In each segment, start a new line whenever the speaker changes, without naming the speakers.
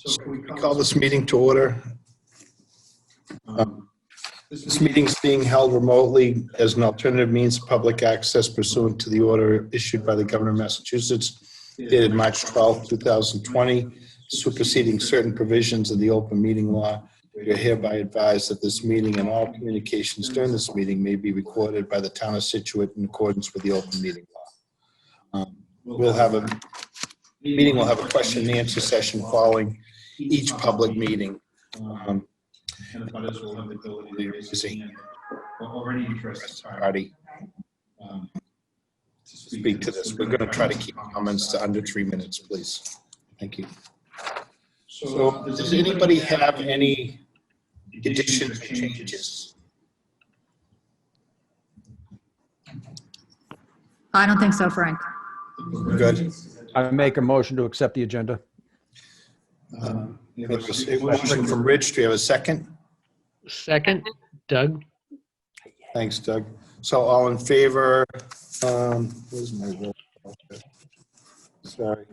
So can we call this meeting to order? This meeting is being held remotely as an alternative means of public access pursuant to the order issued by the Governor of Massachusetts dated March 12, 2020, superseding certain provisions of the open meeting law. We are hereby advised that this meeting and all communications during this meeting may be recorded by the town of Scituate in accordance with the open meeting law. Meeting will have a question and answer session following each public meeting. And the butters will have the ability to raise a hand or any interested party to speak to this. We're going to try to keep comments to under 3 minutes, please. Thank you. So does anybody have any additions or changes?
I don't think so, Frank.
Good.
I make a motion to accept the agenda.
We have a motion from Rich. Do you have a second?
Second, Doug.
Thanks, Doug. So all in favor? Where's my roll? Okay. Sorry.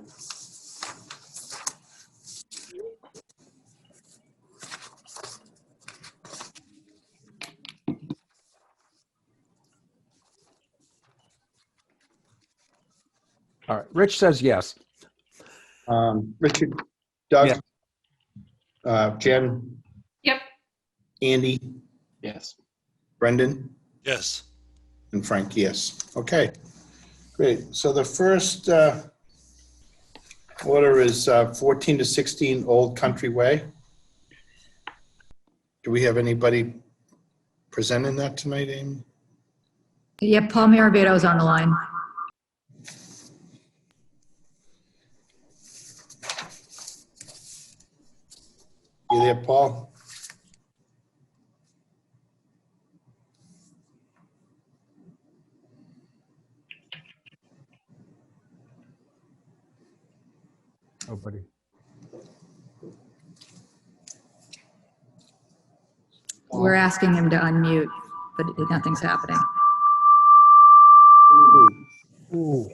All right, Rich says yes.
Richard, Doug,
Yeah.
Jen,
Yep.
Andy,
Yes.
Brendan,
Yes.
and Frank, yes. Okay, great. So the first order is 14 to 16 Old Country Way. Do we have anybody presenting that tonight, Amy?
Yeah, Paul Mirabito's on the line.
You there, Paul?
Nobody.
We're asking him to unmute, but nothing's happening.
Ooh.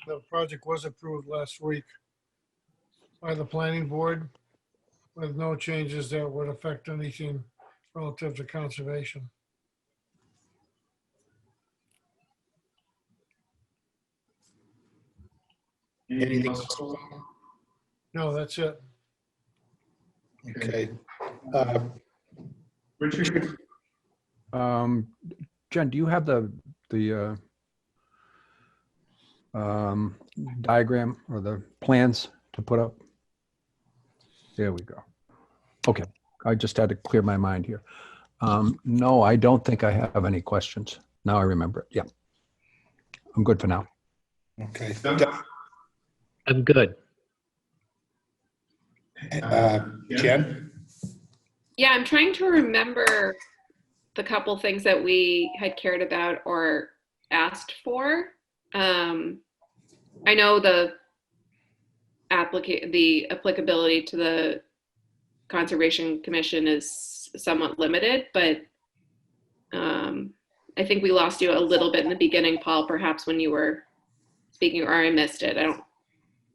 The project was approved last week by the planning board with no changes that would affect anything relative to conservation.
Anything else?
No, that's it.
Okay.
Richard?
Jen, do you have the diagram or the plans to put up? There we go. Okay, I just had to clear my mind here. No, I don't think I have any questions. Now I remember it. Yeah, I'm good for now.
Okay.
I'm good.
Jen?
Yeah, I'm trying to remember the couple things that we had cared about or asked for. I know the applicability to the Conservation Commission is somewhat limited, but I think we lost you a little bit in the beginning, Paul, perhaps when you were speaking, or I missed it.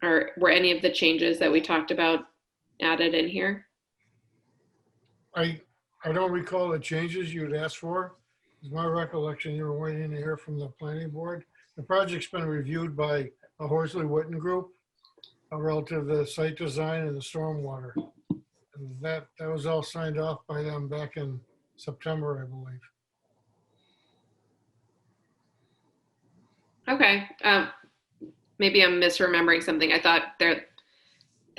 Or were any of the changes that we talked about added in here?
I don't recall the changes you'd asked for. It's my recollection you were waiting to hear from the planning board. The project's been reviewed by a Horsley Witten group relative to the site design and the stormwater. And that was all signed off by them back in September, I believe.
Okay. Maybe I'm misremembering something. I thought there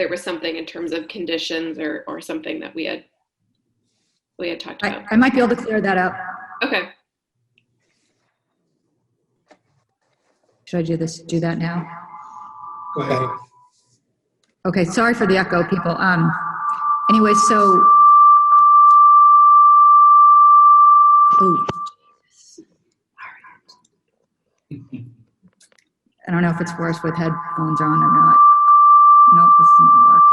was something in terms of conditions or something that we had talked about.
I might be able to clear that up.
Okay.
Should I do that now?
Go ahead.
Okay, sorry for the echo, people. Anyway, so. Oh. I don't know if it's worse with headphones on or not. Nope, this isn't gonna work.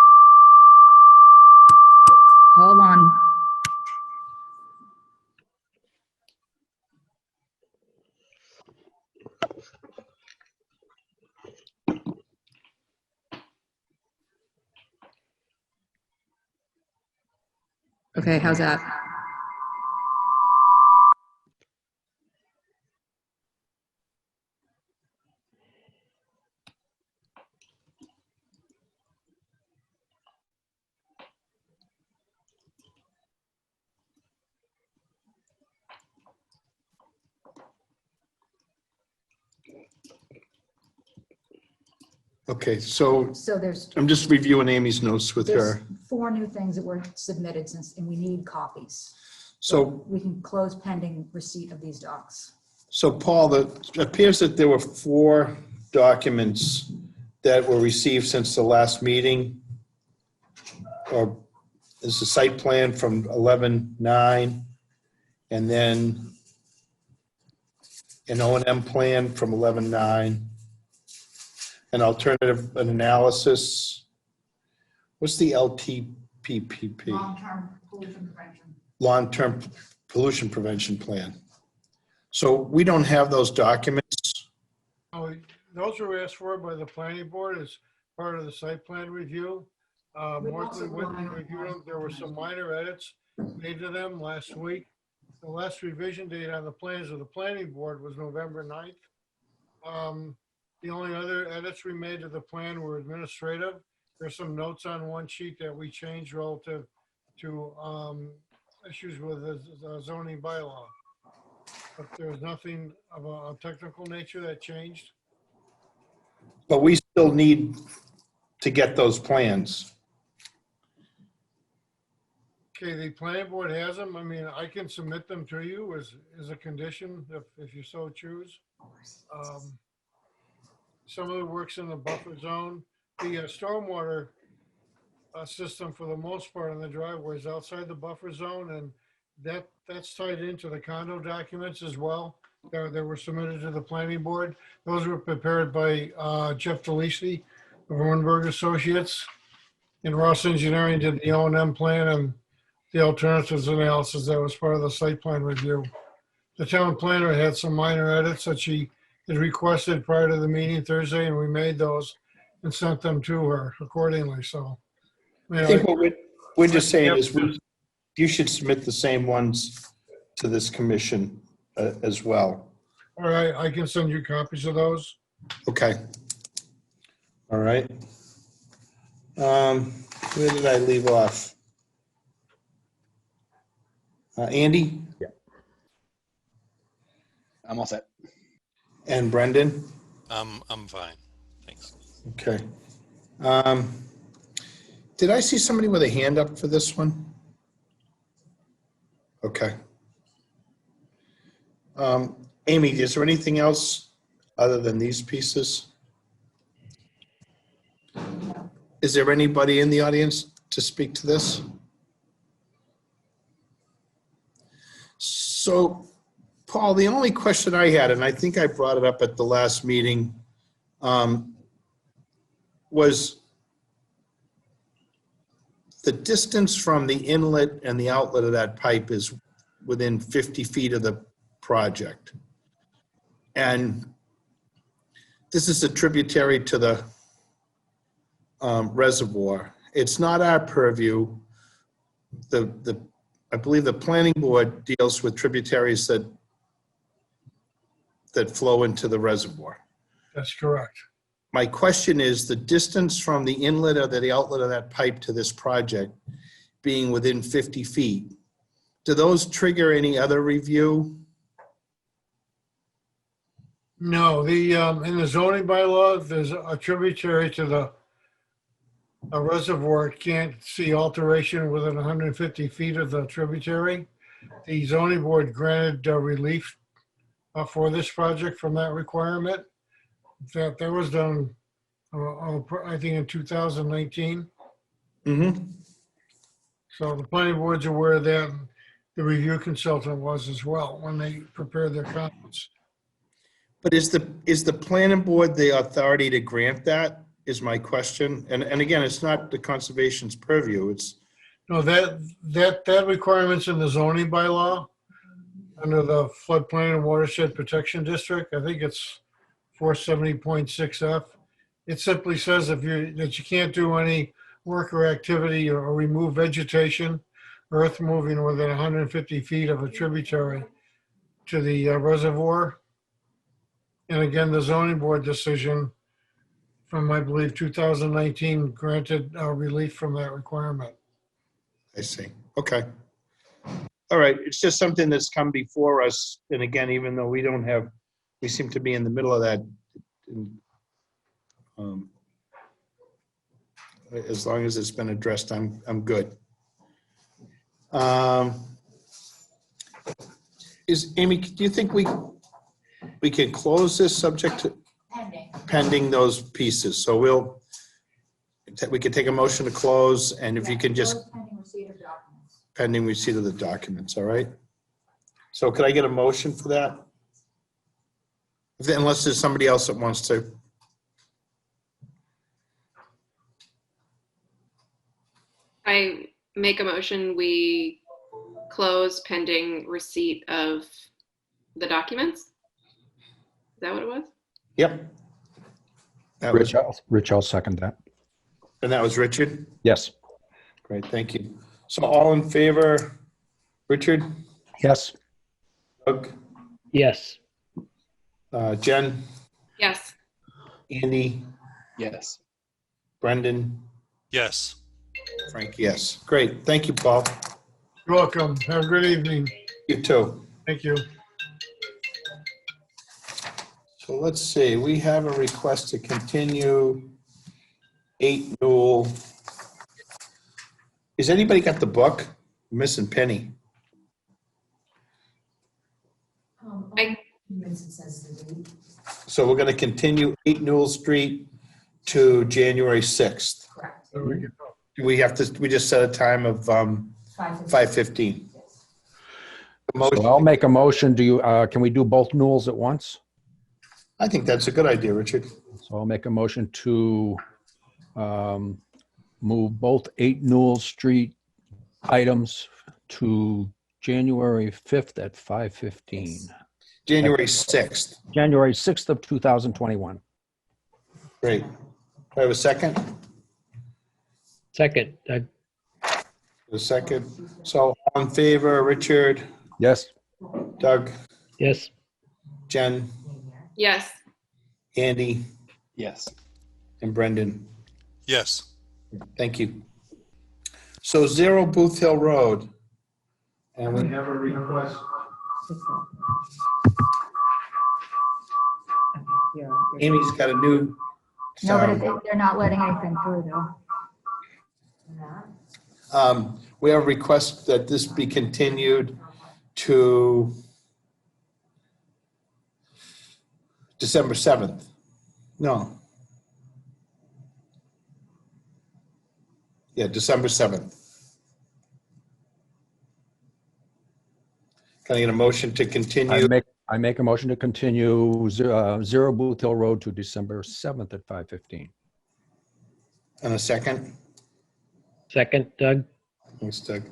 Hold on. Okay, how's that?
Okay, so
So there's
I'm just reviewing Amy's notes with
there's
her.
4 new things that were submitted since, and we need copies.
So,
We can close pending receipt of these docs.
so Paul, it appears that there were 4 documents that were received since the last meeting. Or there's a site plan from 11/9, and then an O&M plan from 11/9, an alternative, an analysis. What's the LTPPP?
Long-term pollution prevention.
Long-term pollution prevention plan. So we don't have those documents.
Oh, those were asked for by the planning board as part of the site plan review. Morse went and reviewed them. There were some minor edits made to them last week. The last revision date on the plans of the planning board was November 9th. The only other edits we made to the plan were administrative. There's some notes on one sheet that we changed relative to issues with the zoning bylaw. But there's nothing of a technical nature that changed.
But we still need to get those plans.
Okay, the planning board has them. I mean, I can submit them to you as a condition if you so choose. Some of the work's in the buffer zone. The stormwater system, for the most part, on the driveway is outside the buffer zone, and that's tied into the condo documents as well. That were submitted to the planning board. Those were prepared by Jeff DeLisi of Ornberg Associates. And Ross Engineering did the O&M plan and the alternatives analysis that was part of the site plan review. The town planner had some minor edits that she had requested prior to the meeting Thursday, and we made those and sent them to her accordingly, so.
I think what we're just saying is you should submit the same ones to this commission as well.
All right, I can send you copies of those.
Okay. All right. Where did I leave off? Andy
I'm all set.
and Brendan?
I'm fine. Thanks.
Okay. Did I see somebody with a hand up for this one? Okay. Amy, is there anything else other than these pieces? Is there anybody in the audience to speak to this? So, Paul, the only question I had, and I think I brought it up at the last meeting, was the distance from the inlet and the outlet of that pipe is within 50 feet of the project. And this is a tributary to the reservoir. It's not our purview. I believe the planning board deals with tributaries that flow into the reservoir.
That's correct.
My question is the distance from the inlet or the outlet of that pipe to this project being within 50 feet. Do those trigger any other review?
No, in the zoning bylaw, there's a tributary to a reservoir. It can't see alteration within 150 feet of the tributary. The zoning board granted relief for this project from that requirement. That was done, I think, in 2019.
Mm-hmm.
So the planning board's aware of that. And the review consultant was as well when they prepared their comments.
But is the planning board the authority to grant that, is my question? And again, it's not the conservation's purview. It's
No, that requirement's in the zoning bylaw under the floodplain and watershed protection district. I think it's 470.6F. It simply says that you can't do any work or activity or remove vegetation earth moving within 150 feet of a tributary to the reservoir. And again, the zoning board decision from, I believe, 2019 granted relief from that requirement.
I see. Okay. All right. It's just something that's come before us. And again, even though we don't have, we seem to be in the middle of that. um, As long as it's been addressed, I'm good. Amy, do you think we can close this subject to pending those pieces? So we can take a motion to close, and if you can just
Pending receipt of documents.
pending receipt of the documents, all right? So could I get a motion for that? Unless there's somebody else that wants to.
I make a motion, we close pending receipt of the documents? Is that what it was?
Yep. That was,
Rich, I'll second that.
and that was Richard?
Yes.
Great, thank you. So all in favor, Richard,
Yes.
Doug,
Yes.
Jen,
Yes.
Andy,
Yes.
Brendan,
Yes.
Frank, yes. Great, thank you, Paul.
You're welcome. Have a good evening.
You too.
Thank you.
So let's see, we have a request to continue 8 Newell. Has anybody got the book? I'm missing Penny.
I-
Vincent says the date.
So we're going to continue 8 Newell Street to January 6th.
Correct.
There we go.
We just set a time of 5:15.
Yes.
So I'll make a motion. Can we do both Newells at once?
I think that's a good idea, Richard.
So I'll make a motion to move both 8 Newell Street items to January 5th at 5:15.
January 6th.
January 6th of 2021.
Great. Do I have a second?
Second, Doug.
A second. So all in favor, Richard,
Yes.
Doug,
Yes.
Jen,
Yes.
Andy,
Yes.
and Brendan.
Yes.
Thank you. So 0 Booth Hill Road. And we have a request. Amy's got a new
No, but
sound.
they're not letting anything through though.
We have a request that this be continued to December 7th. No. Yeah, December 7th. Can I get a motion to continue?
I make a motion to continue 0 Booth Hill Road to December 7th at 5:15.
And a second?
Second, Doug.
Thanks, Doug.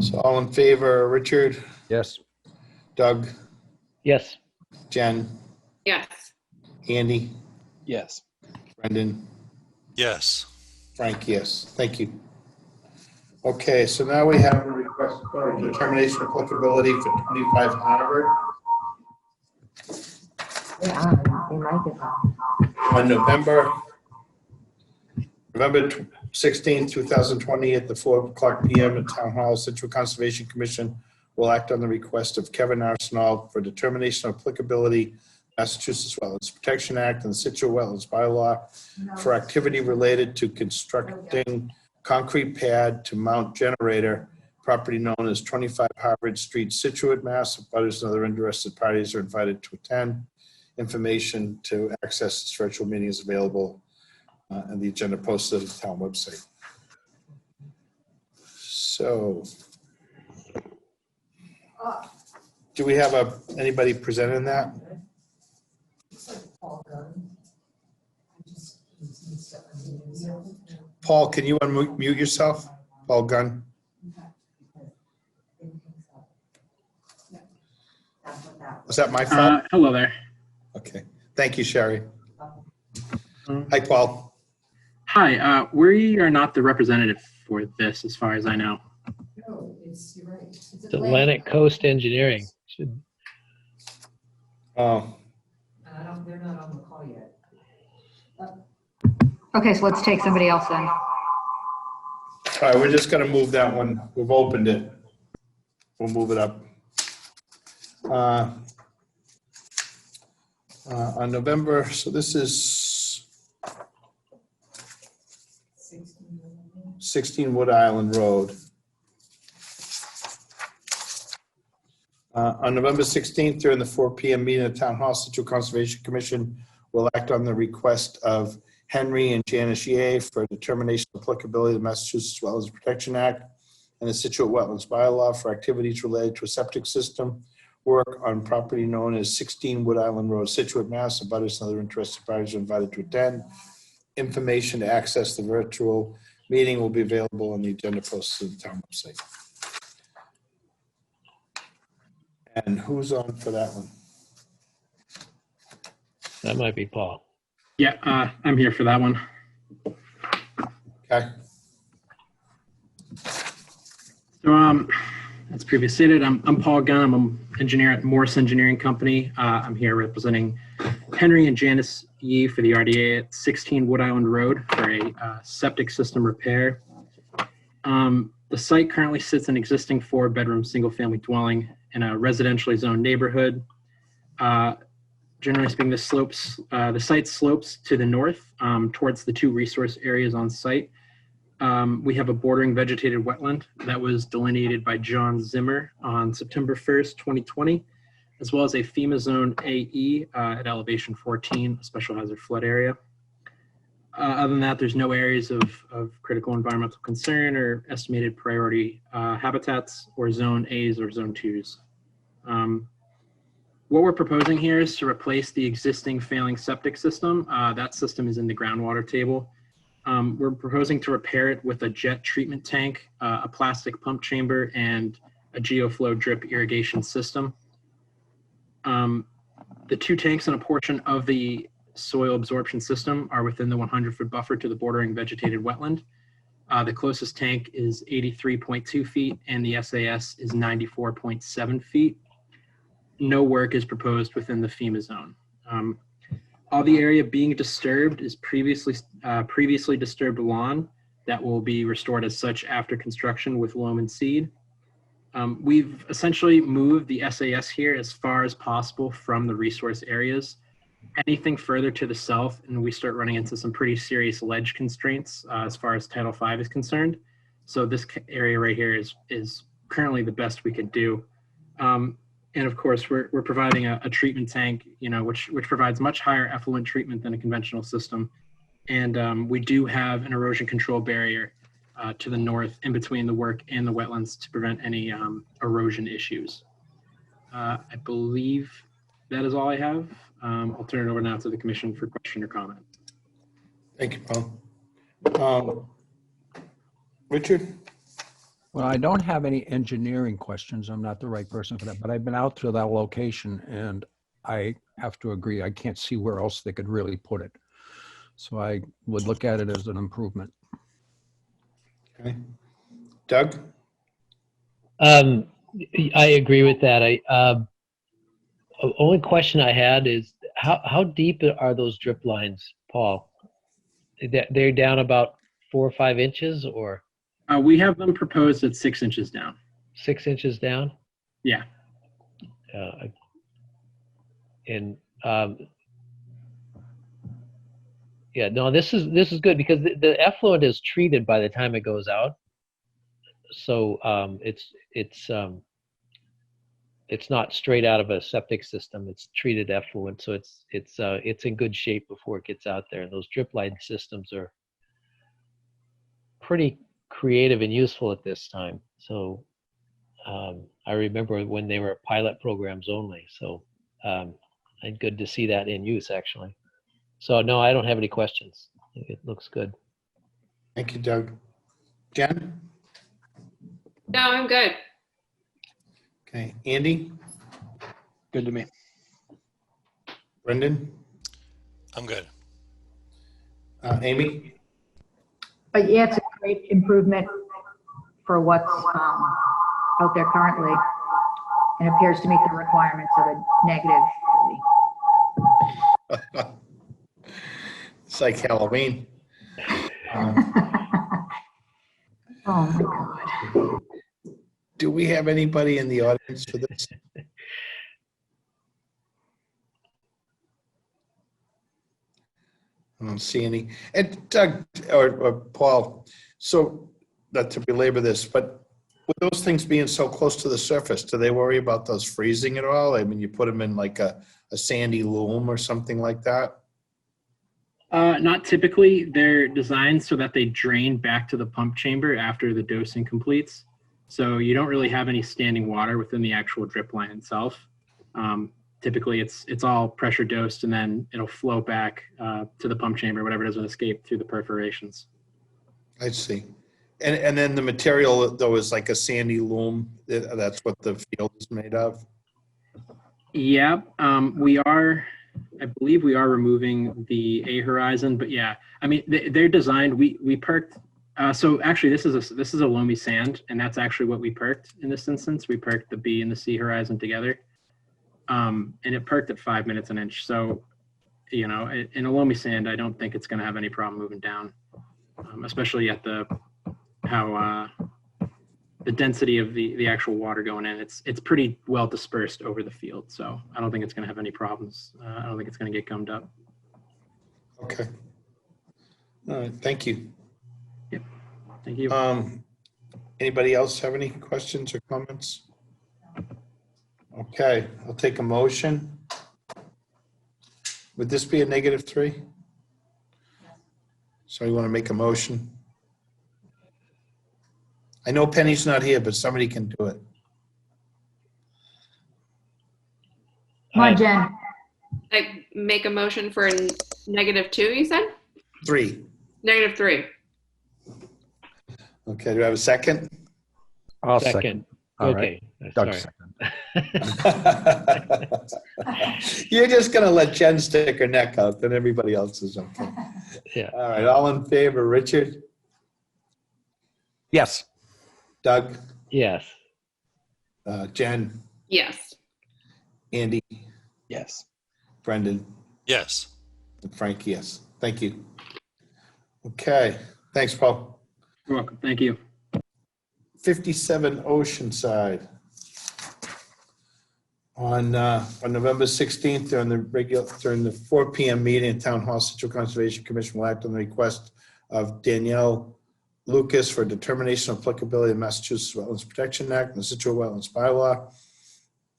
So all in favor, Richard,
Yes.
Doug,
Yes.
Jen,
Yes.
Andy,
Yes.
Brendan,
Yes.
Frank, yes. Thank you. Okay, so now we have a request for determination of applicability for 25 Harvard on November 16, 2020 at the 4:00 PM at Town Hall. Situate Conservation Commission will act on the request of Kevin Arsenault for determination of applicability, Massachusetts Wetlands Protection Act and the Situate Wetlands Bylaw for activity related to constructing concrete pad to mount generator, property known as 25 Harvard Street, Scituate, Mass. Butters and other interested parties are invited to attend. Information to access this virtual meeting is available and the agenda posted on the town website. So, do we have anybody presenting that? Paul, can you unmute yourself? Paul Gunn? Was that my fault?
Hello there.
Okay. Thank you, Sherry. Hi, Paul.
Hi, we are not the representative for this, as far as I know.
you're right. It's
It's Atlantic Coast Engineering. Should,
Oh,
They're not on the call yet.
Okay, so let's take somebody else then.
all right, we're just gonna move that one. We've opened it. We'll move it up. On November, so this is 16 Wood Island Road. On November 16th, during the 4 p.m. meeting at Town Hall, Scituate Conservation Commission will act on the request of Henry and Janice Yeh for a determination of applicability of the Massachusetts Wetlands Protection Act and the Scituate Wetlands Bylaw for activities related to a septic system work on property known as 16 Wood Island Road, Scituate, Mass. Abutters and other interested parties are invited to attend. Information to access the virtual meeting will be available on the agenda posted on the town website. And who's on for that one?
that might be Paul.
Yeah, I'm here for that one.
Okay.
So, as previously stated, I'm Paul Gunn. I'm an engineer at Morse Engineering Company. I'm here representing Henry and Janice Yeh for the RDA at 16 Wood Island Road for a septic system repair. The site currently sits in an existing 4-bedroom single-family dwelling in a residentially zoned neighborhood. Generally speaking, the site slopes to the north towards the 2 resource areas on site. We have a bordering vegetated wetland that was delineated by John Zimmer on September 1st, 2020, as well as a FEMA Zone AE at elevation 14, a special hazard flood area. Other than that, there's no areas of critical environmental concern or estimated priority habitats or Zone A's or Zone 2's. What we're proposing here is to replace the existing failing septic system. That system is in the groundwater table. We're proposing to repair it with a jet treatment tank, a plastic pump chamber, and a geoflow drip irrigation system. The 2 tanks and a portion of the soil absorption system are within the 100-foot buffer to the bordering vegetated wetland. The closest tank is 83.2 feet and the SAS is 94.7 feet. No work is proposed within the FEMA zone. All the area being disturbed is previously disturbed lawn that will be restored as such after construction with loam and seed. We've essentially moved the SAS here as far as possible from the resource areas. Anything further to the south, and we start running into some pretty serious ledge constraints as far as Title V is concerned. So this area right here is currently the best we could do. And of course, we're providing a treatment tank, which provides much higher effluent treatment than a conventional system. And we do have an erosion control barrier to the north in between the work and the wetlands to prevent any erosion issues. I believe that is all I have. I'll turn it over now to the commission for question or comment.
Thank you, Paul. Richard?
Well, I don't have any engineering questions. I'm not the right person for that, but I've been out to that location and I have to agree, I can't see where else they could really put it. So I would look at it as an improvement.
Okay. Doug?
I agree with that. Only question I had is how deep are those drip lines, Paul? They're down about 4 or 5 inches, or
We have them proposed at 6 inches down.
6 inches down?
Yeah.
Yeah, no, this is good because the effluent is treated by the time it goes out. So it's not straight out of a septic system. It's treated effluent, so it's in good shape before it gets out there. And those drip line systems are pretty creative and useful at this time. So I remember when they were pilot programs only. So and good to see that in use actually. So no, I don't have any questions. I think it looks good.
Thank you, Doug. Jen?
No, I'm good.
Okay. Andy?
Good to me.
Brendan?
I'm good.
But yeah, it's a great improvement for what's
out there currently and appears to meet the requirements of a negative 3.
It's like Halloween.
Oh my God.
Do we have anybody in the audience for this? I don't see any. And Doug or Paul, so not to belabor this, but with those things being so close to the surface, do they worry about those freezing at all? I mean, you put them in like a sandy loam or something like that?
Not typically. They're designed so that they drain back to the pump chamber after the dosing completes. So you don't really have any standing water within the actual drip line itself. Typically, it's all pressure dosed, and then it'll flow back to the pump chamber, whatever doesn't escape through the perforations.
I see. And then the material, though, is like a sandy loam. That's what the field is made of?
Yeah, I believe we are removing the A horizon, but yeah, I mean, they're designed, we perked, so actually this is a loamy sand, and that's actually what we perked in this instance. We perked the B and the C horizon together, and it perked at 5 minutes an inch. So, you know, in a loamy sand, I don't think it's going to have any problem moving down, especially at how the density of the actual water going in. It's pretty well dispersed over the field, so I don't think it's going to have any problems. I don't think it's going to get gummed up.
Okay. All right, thank you.
Yep, thank you.
Anybody else have any questions or comments? Okay, I'll take a motion. Would this be a -3? So you want to make a motion? I know Penny's not here, but somebody can do it.
Come on, Jen.
I make a motion for a -2, you said?
3.
-3.
Okay, do I have a second?
I'll
Second.
All right.
Okay.
Doug
Sorry.
second.
You're just going to let Jen stick her neck out, then everybody else is okay.
Yeah.
All right, all in favor, Richard?
Yes.
Doug?
Yes.
Jen?
Yes.
Andy?
Yes.
Brendan?
Yes.
And Frank, yes. Thank you. Okay, thanks, Paul.
You're welcome. Thank you.
57 Oceanside. On November 16th, during the 4 p.m. meeting, Town Hall, Scituate Conservation Commission will act on the request of Danielle Lucas for determination of applicability of Massachusetts Wetlands Protection Act and the Scituate Wetlands Bylaw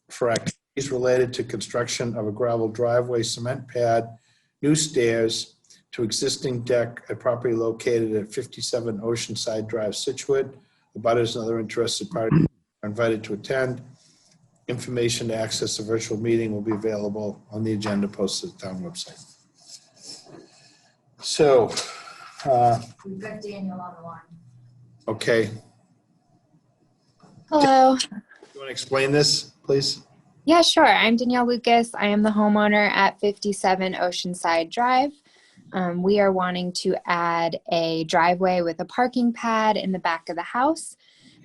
for activities related to construction of a gravel driveway, cement pad, new stairs to existing deck at property located at 57 Oceanside Drive, Scituate. The abutters and other interested parties are invited to attend. Information to access the virtual meeting will be available on the agenda posted at the town website. So,
We've got Daniel on the line.
okay,
Hello.
you want to explain this, please?
Yeah, sure. I'm Danielle Lucas. I am the homeowner at 57 Oceanside Drive. We are wanting to add a driveway with a parking pad in the back of the house,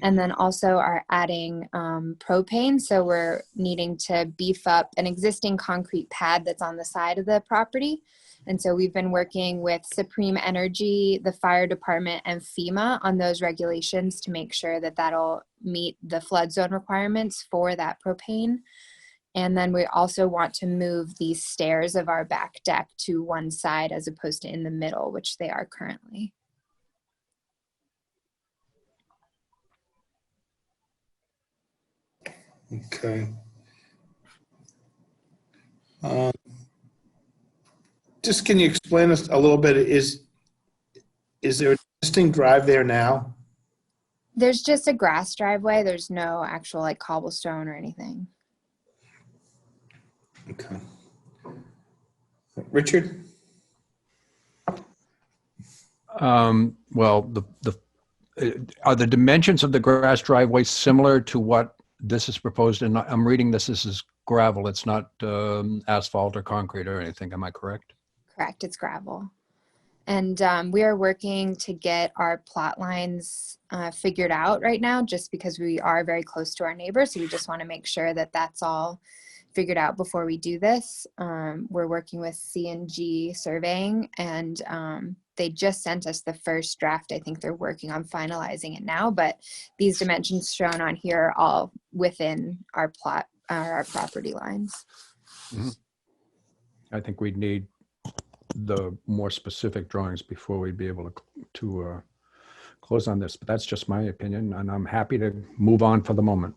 and then also are adding propane. So we're needing to beef up an existing concrete pad that's on the side of the property. And so we've been working with Supreme Energy, the fire department, and FEMA on those regulations to make sure that that'll meet the flood zone requirements for that propane. And then we also want to move the stairs of our back deck to one side as opposed to in the middle, which they are currently.
Okay. Just can you explain us a little bit, is there an existing drive there now?
There's just a grass driveway. There's no actual like cobblestone or anything.
Okay. Richard?
Well, are the dimensions of the grass driveway similar to what this is proposed? And I'm reading this is gravel. It's not asphalt or concrete or anything. Am I correct?
Correct. It's gravel. And we are working to get our plot lines figured out right now, just because we are very close to our neighbors. So we just want to make sure that that's all figured out before we do this. We're working with C&G Surveying, and they just sent us the first draft. I think they're working on finalizing it now, but these dimensions shown on here are all within our plot, our property lines.
I think we'd need the more specific drawings before we'd be able to close on this, but that's just my opinion, and I'm happy to move on for the moment.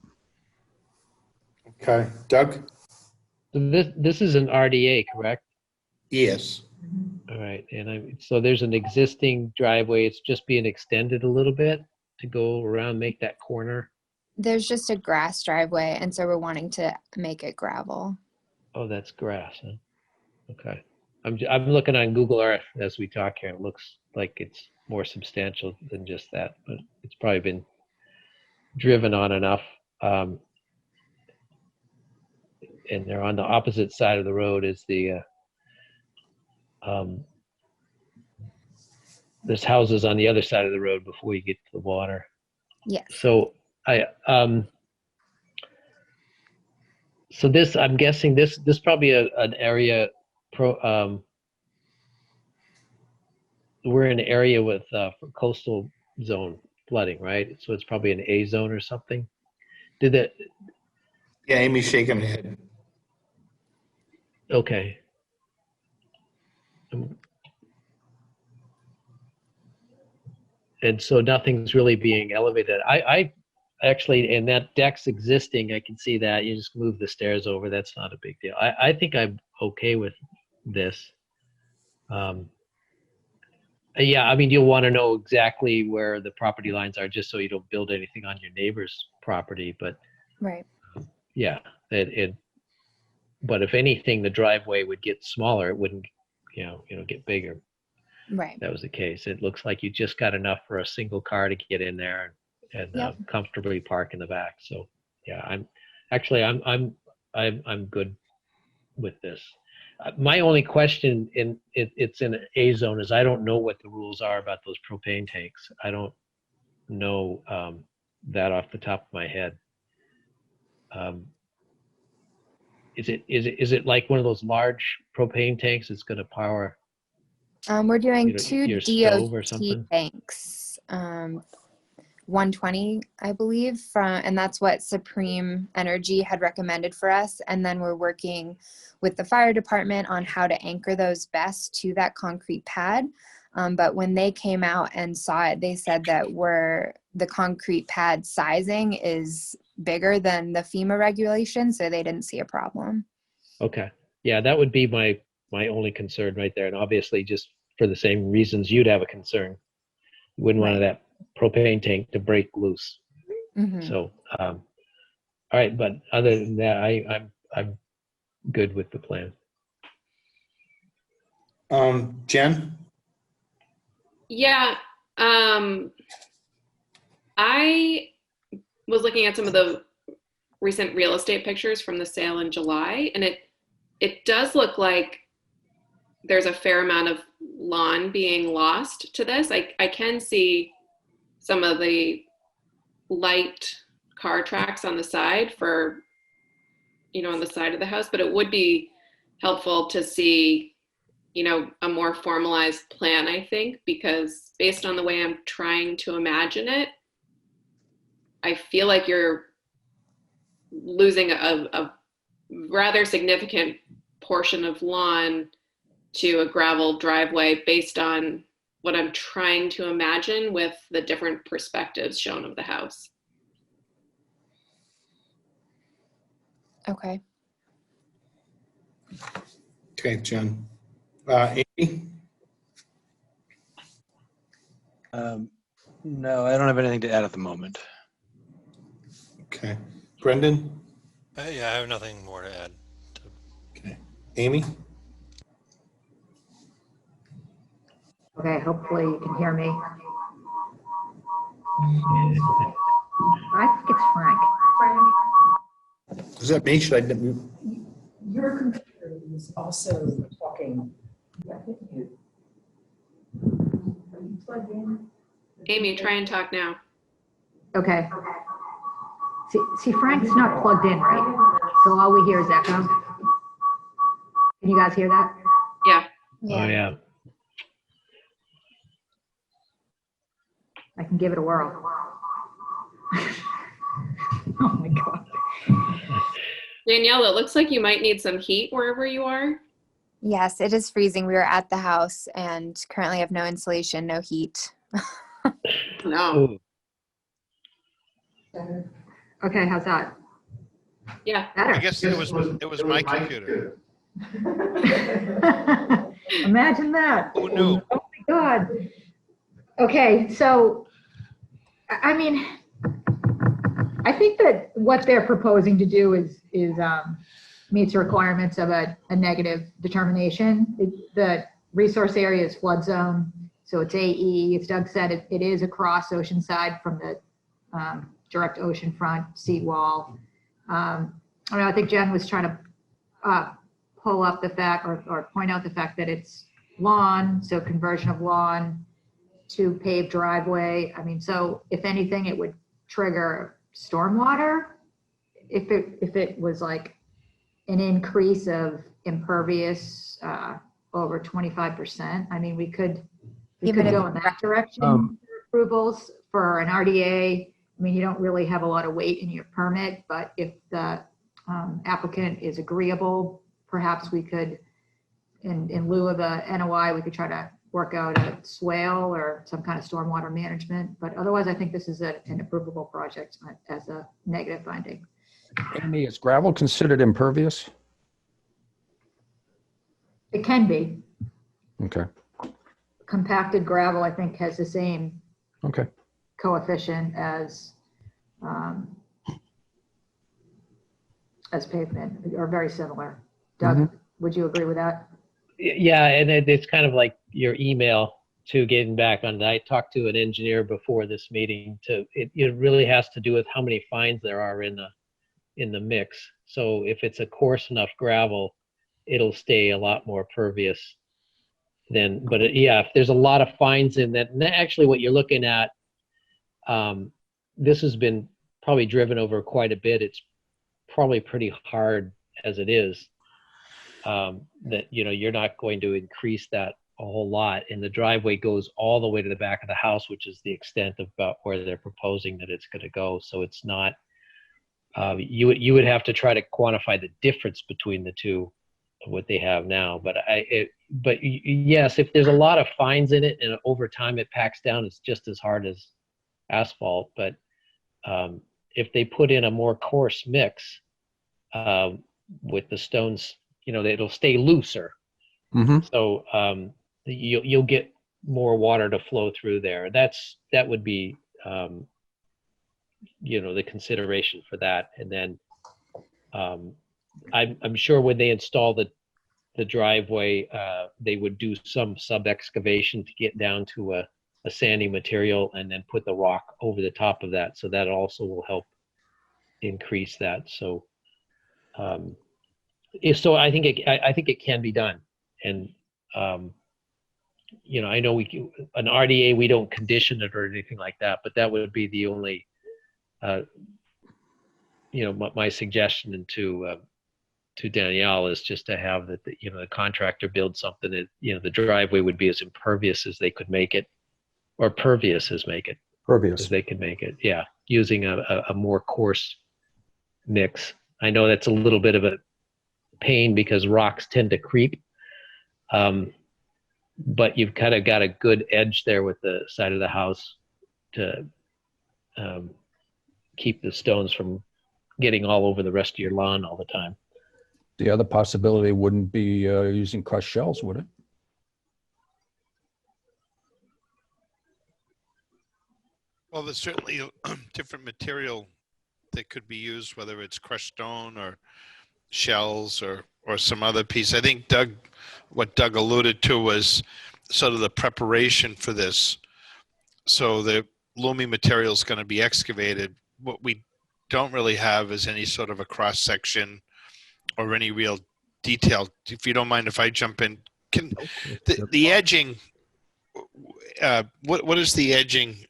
Okay, Doug?
This is an RDA, correct?
Yes.
All right, and so there's an existing driveway. It's just being extended a little bit to go around, make that corner.
There's just a grass driveway, and so we're wanting to make it gravel.
Oh, that's grass, huh? Okay. I'm looking on Google Earth as we talk here. It looks like it's more substantial than just that, but it's probably been driven on enough. And they're on the opposite side of the road is the there's houses on the other side of the road before you get to the water.
Yes.
So so this, I'm guessing this probably an area we're in an area with coastal zone flooding, right? So it's probably an A zone or something. Did that?
Yeah, Amy's shaking her head.
Okay. And so nothing's really being elevated. I actually, and that deck's existing, I can see that. You just move the stairs over. That's not a big deal. I think I'm okay with this. Yeah, I mean, you'll want to know exactly where the property lines are just so you don't build anything on your neighbor's property. But
Right.
yeah, but if anything, the driveway would get smaller. It wouldn't, get bigger.
Right.
That was the case. It looks like you just got enough for a single car to get in there and
Yep.
Comfortably park in the back. So yeah, I'm good with this. My only question it's in an A zone is I don't know what the rules are about those propane tanks. I don't know that off the top of my head. Is it like one of those large propane tanks that's going to power?
We're doing two
your stove or
DOT
something?
tanks, 120, I believe, and that's what Supreme Energy had recommended for us. And then we're working with the fire department on how to anchor those best to that concrete pad. But when they came out and saw it, they said that the concrete pad sizing is bigger than the FEMA regulation, so they didn't see a problem.
Okay. Yeah, that would be my only concern right there. And obviously just for the same reasons you'd have a concern. You wouldn't want that propane tank to break loose.
Mm-hmm.
So, all right. But other than that, I'm good with the plan.
Jen?
Yeah. I was looking at some of the recent real estate pictures from the sale in July, and it does look like there's a fair amount of lawn being lost to this. I can see some of the light car tracks on the side on the side of the house, but it would be helpful to see, a more formalized plan, I think, because based on the way I'm trying to imagine it, I feel like you're losing a rather significant portion of lawn to a gravel driveway based on what I'm trying to imagine with the different perspectives shown of the house.
Okay.
Okay, Jen. Amy?
No, I don't have anything to add at the moment.
Okay. Brendan?
Yeah, I have nothing more to add.
Okay. Amy?
Okay, hopefully you can hear me. I think it's Frank.
Is that me? Should I?
Your computer is also talking.
Amy, try and talk now.
Okay. See, Frank's not plugged in, right? So all we hear is echo. Can you guys hear that?
Yeah.
Oh, yeah.
I can give it a whirl. Oh my God.
Danielle, it looks like you might need some heat wherever you are.
Yes, it is freezing. We were at the house and currently have no insulation, no heat.
No.
Ooh.
Okay, how's that?
Yeah.
Better.
I guess it was my computer.
Imagine that.
Who knew?
Oh my God. Okay, so, I mean, I think that what they're proposing to do is meets the requirements of a negative determination. The resource area is flood zone, so it's AE. As Doug said, it is across Oceanside from the direct oceanfront seawall. I think Jen was trying to pull up the fact or point out the fact that it's lawn, so conversion of lawn to paved driveway. I mean, so if anything, it would trigger stormwater if it was like an increase of impervious over 25%. I mean, we could go in that direction. Approvals for an RDA. I mean, you don't really have a lot of weight in your permit, but if the applicant is agreeable, perhaps we could, in lieu of a NOI, we could try to work out a swale or some kind of stormwater management. But otherwise, I think this is an approvable project as a negative finding.
Amy, is gravel considered impervious?
It can be.
Okay.
Compacted gravel, I think, has the same
Okay.
coefficient as pavement, or very similar. Doug, would you agree with that?
Yeah, and it's kind of like your email to getting back on that. I talked to an engineer before this meeting. It really has to do with how many fines there are in the mix. So if it's a coarse enough gravel, it'll stay a lot more pervious than. But yeah, if there's a lot of fines in that, and actually what you're looking at, this has been probably driven over quite a bit. It's probably pretty hard as it is. That you're not going to increase that a whole lot, and the driveway goes all the way to the back of the house, which is the extent of about where they're proposing that it's going to go. So it's not. You would have to try to quantify the difference between the two, of what they have now. But yes, if there's a lot of fines in it, and over time it packs down, it's just as hard as asphalt. But if they put in a more coarse mix with the stones, it'll stay looser. So you'll get more water to flow through there. That would be the consideration for that. And then I'm sure when they install the driveway, they would do some sub excavation to get down to a sandy material, and then put the rock over the top of that. So that also will help increase that. So I think it can be done. And I know an RDA, we don't condition it or anything like that, but that would be the only my suggestion to Danielle is just to have the contractor build something that the driveway would be as impervious as they could make it, or pervious as they could make it. Yeah, using a more coarse mix. I know that's a little bit of a pain because rocks tend to creep, but you've kind of got a good edge there with the side of the house to keep the stones from getting all over the rest of your lawn all the time.
The other possibility wouldn't be using crushed shells, would it?
Well, there's certainly different material that could be used, whether it's crushed stone or shells or some other piece. I think what Doug alluded to was sort of the preparation for this. So the loamy material is going to be excavated. What we don't really have is any sort of a cross section or any real detail. If you don't mind if I jump in, the edging what does the edging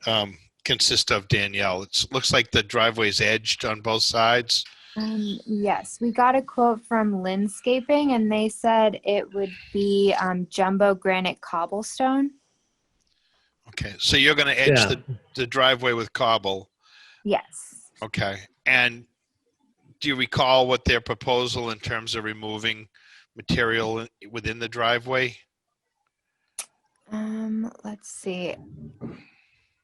consist of, Danielle? It looks like the driveway's edged on both sides.
Yes, we got a quote from Landscaping, and they said it would be jumbo granite cobblestone.
Okay, so you're going to edge
Yeah.
the driveway with cobble.
Yes.
Okay, and do you recall what their proposal in terms of removing material within the driveway?
Let's see.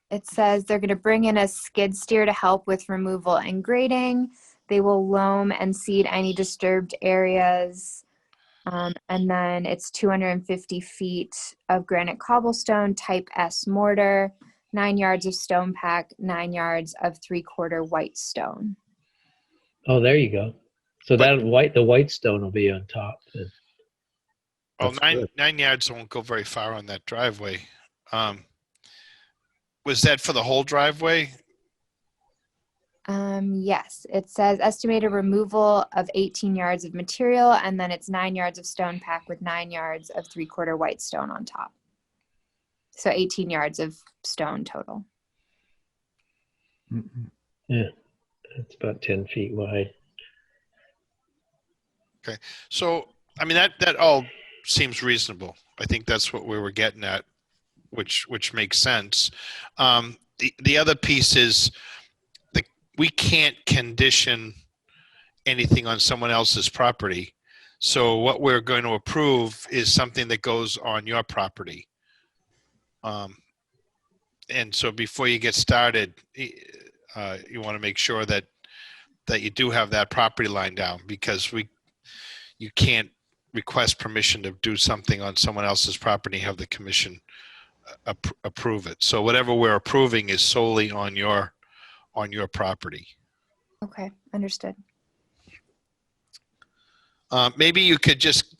It says they're going to bring in a skid steer to help with removal and grading. They will loam and seed any disturbed areas. And then it's 250 feet of granite cobblestone, type S mortar, 9 yards of stone pack, 9 yards of 3/4 white stone.
Oh, there you go. So
But-
the white stone will be on top. Then.
Well,
That's good.
9 yards won't go very far on that driveway. Was that for the whole driveway?
Yes, it says estimated removal of 18 yards of material, and then it's 9 yards of stone pack with 9 yards of 3/4 white stone on top. So 18 yards of stone total.
Mm-mm.
Yeah, it's about 10 feet wide.
So, I mean, that all seems reasonable. I think that's what we were getting at, which makes sense. The other piece is we can't condition anything on someone else's property. So what we're going to approve is something that goes on your property. And so before you get started, you want to make sure that you do have that property line down, because you can't request permission to do something on someone else's property and have the commission approve it. So whatever we're approving is solely on your property.
Okay, understood.
Maybe you could just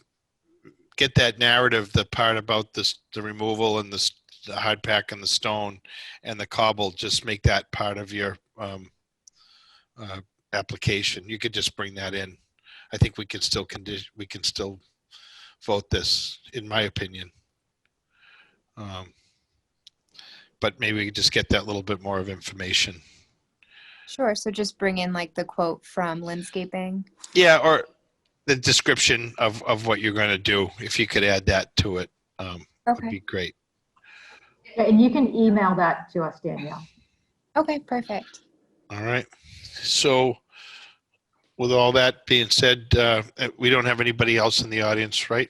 get that narrative, the part about the removal and the hard pack and the stone and the cobble, just make that part of your application. You could just bring that in. I think we can still vote this, in my opinion. But maybe we could just get that little bit more of information.
Sure, so just bring in like the quote from Landscaping.
Yeah, or the description of what you're going to do. If you could add that to it, would
Okay,
be great.
And you can email that to us, Danielle.
okay, perfect.
All right. So with all that being said, we don't have anybody else in the audience, right?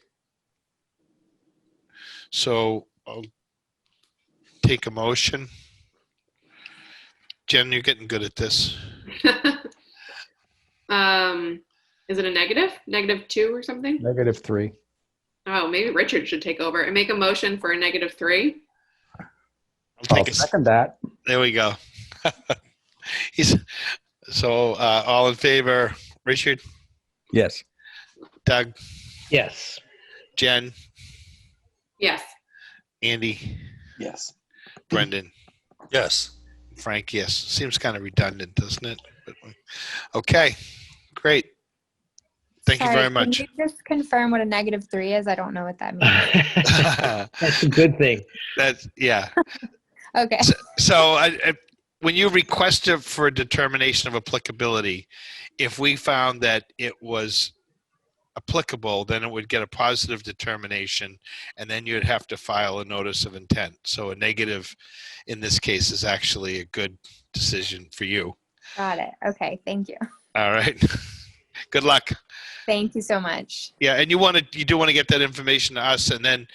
So I'll take a motion. Jen, you're getting good at this.
Is it a negative? -2 or something?
-3.
Oh, maybe Richard should take over and make a motion for a -3.
I'll second that.
There we go. So all in favor, Richard,
Yes.
Doug,
Yes.
Jen,
Yes.
Andy,
Yes.
Brendan.
Yes.
Frank, yes. Seems kind of redundant, doesn't it? But, okay, great. Thank you
Sorry,
very much.
Can you just confirm what a -3 is? I don't know what that means.
That's a good thing.
That's, yeah.
Okay.
So when you requested for a determination of applicability, if we found that it was applicable, then it would get a positive determination, and then you'd have to file a notice of intent. So a negative in this case is actually a good decision for you.
Got it. Okay, thank you.
All right. Good luck.
Thank you so much.
Yeah, and you do want to get that information to us, and then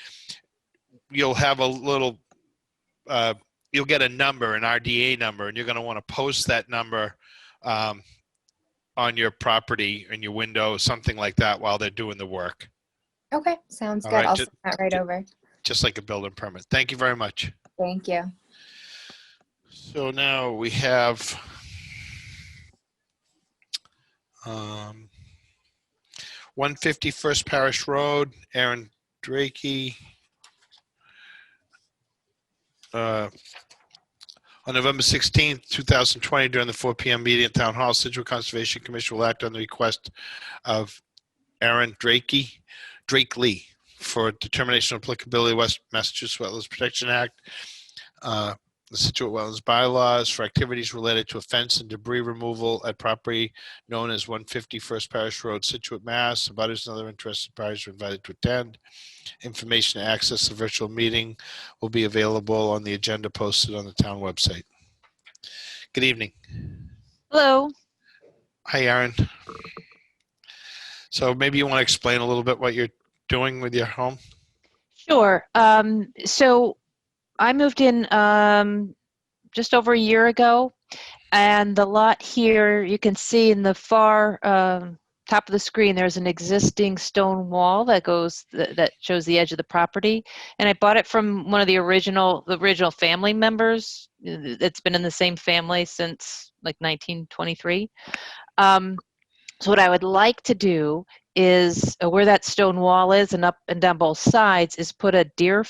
you'll have a little you'll get a number, an RDA number, and you're going to want to post that number on your property, in your window, something like that, while they're doing the work.
Okay, sounds
All
good.
right,
I'll send that right over.
Just like a building permit. Thank you very much.
Thank you.
So now we have 150 First Parish Road, Erin Drakeley. On November 16th, 2020, during the 4 p.m. meeting at Town Hall, Scituate Conservation Commission will act on the request of Erin Drakeley for determination of applicability, West Massachusetts Wetlands Protection Act, the Scituate Wetlands bylaws for activities related to a fence and debris removal at property known as 150 First Parish Road, Scituate, Mass. Abutters and other interested parties are invited to attend. Information to access the virtual meeting will be available on the agenda posted on the town website. Good evening.
Hello.
Hi, Erin. So maybe you want to explain a little bit what you're doing with your home?
Sure. So I moved in just over a year ago, and the lot here, you can see in the far top of the screen, there's an existing stone wall that goes that shows the edge of the property. And I bought it from one of the original family members. It's been in the same family since like 1923. So what I would like to do is where that stone wall is and up and down both sides is put a deer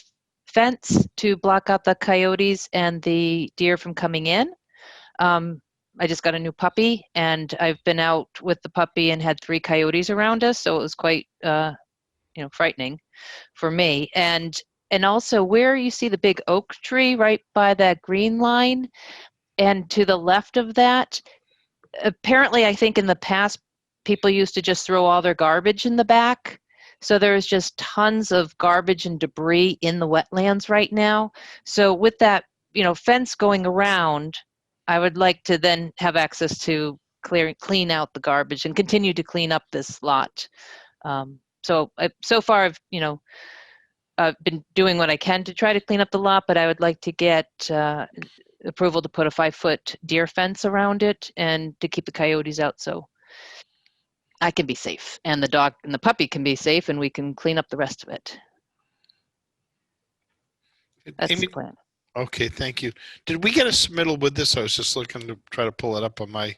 fence to block out the coyotes and the deer from coming in. I just got a new puppy, and I've been out with the puppy and had 3 coyotes around us, so it was quite frightening for me. And also where you see the big oak tree right by that green line, and to the left of that, apparently I think in the past people used to just throw all their garbage in the back. So there's just tons of garbage and debris in the wetlands right now. So with that, fence going around, I would like to then have access to clean out the garbage and continue to clean up this lot. So far I've been doing what I can to try to clean up the lot, but I would like to get approval to put a 5-foot deer fence around it and to keep the coyotes out so I can be safe, and the dog and the puppy can be safe, and we can clean up the rest of it. That's
Amy,
the plan.
okay, thank you. Did we get a submittal with this? I was just looking to try to pull it up on my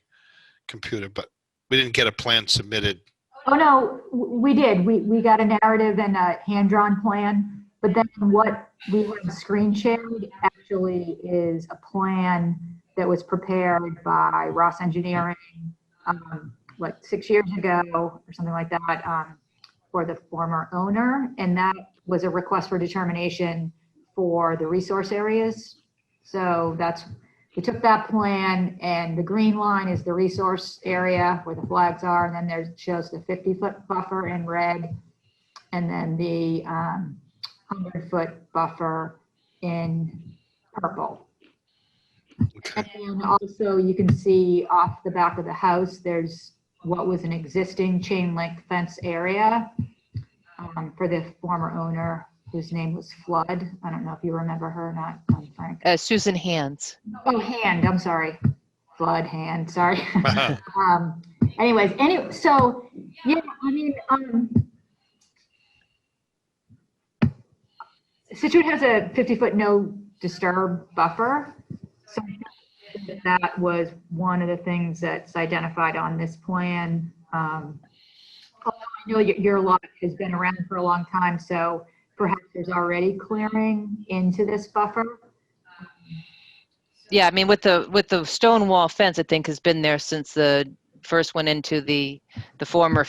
computer, but we didn't get a plan submitted.
Oh, no, we did. We got a narrative and a hand-drawn plan, but then what we have screen shared actually is a plan that was prepared by Ross Engineering, like 6 years ago or something like that, for the former owner. And that was a request for determination for the resource areas. So we took that plan, and the green line is the resource area where the flags are. And then there shows the 50-foot buffer in red, and then the 100-foot buffer in purple.
Okay.
And then also you can see off the back of the house, there's what was an existing chain link fence area for the former owner, whose name was Flood. I don't know if you remember her or not, Frank.
Susan Hands.
Oh, Hand, I'm sorry. Flood, Hand, sorry. So, yeah, I mean, Scituate has a 50-foot no disturb buffer. So that was one of the things that's identified on this plan. I know your lot has been around for a long time, so perhaps there's already clearing into this buffer.
Yeah, I mean, with the stone wall fence, I think has been there since the first went into the former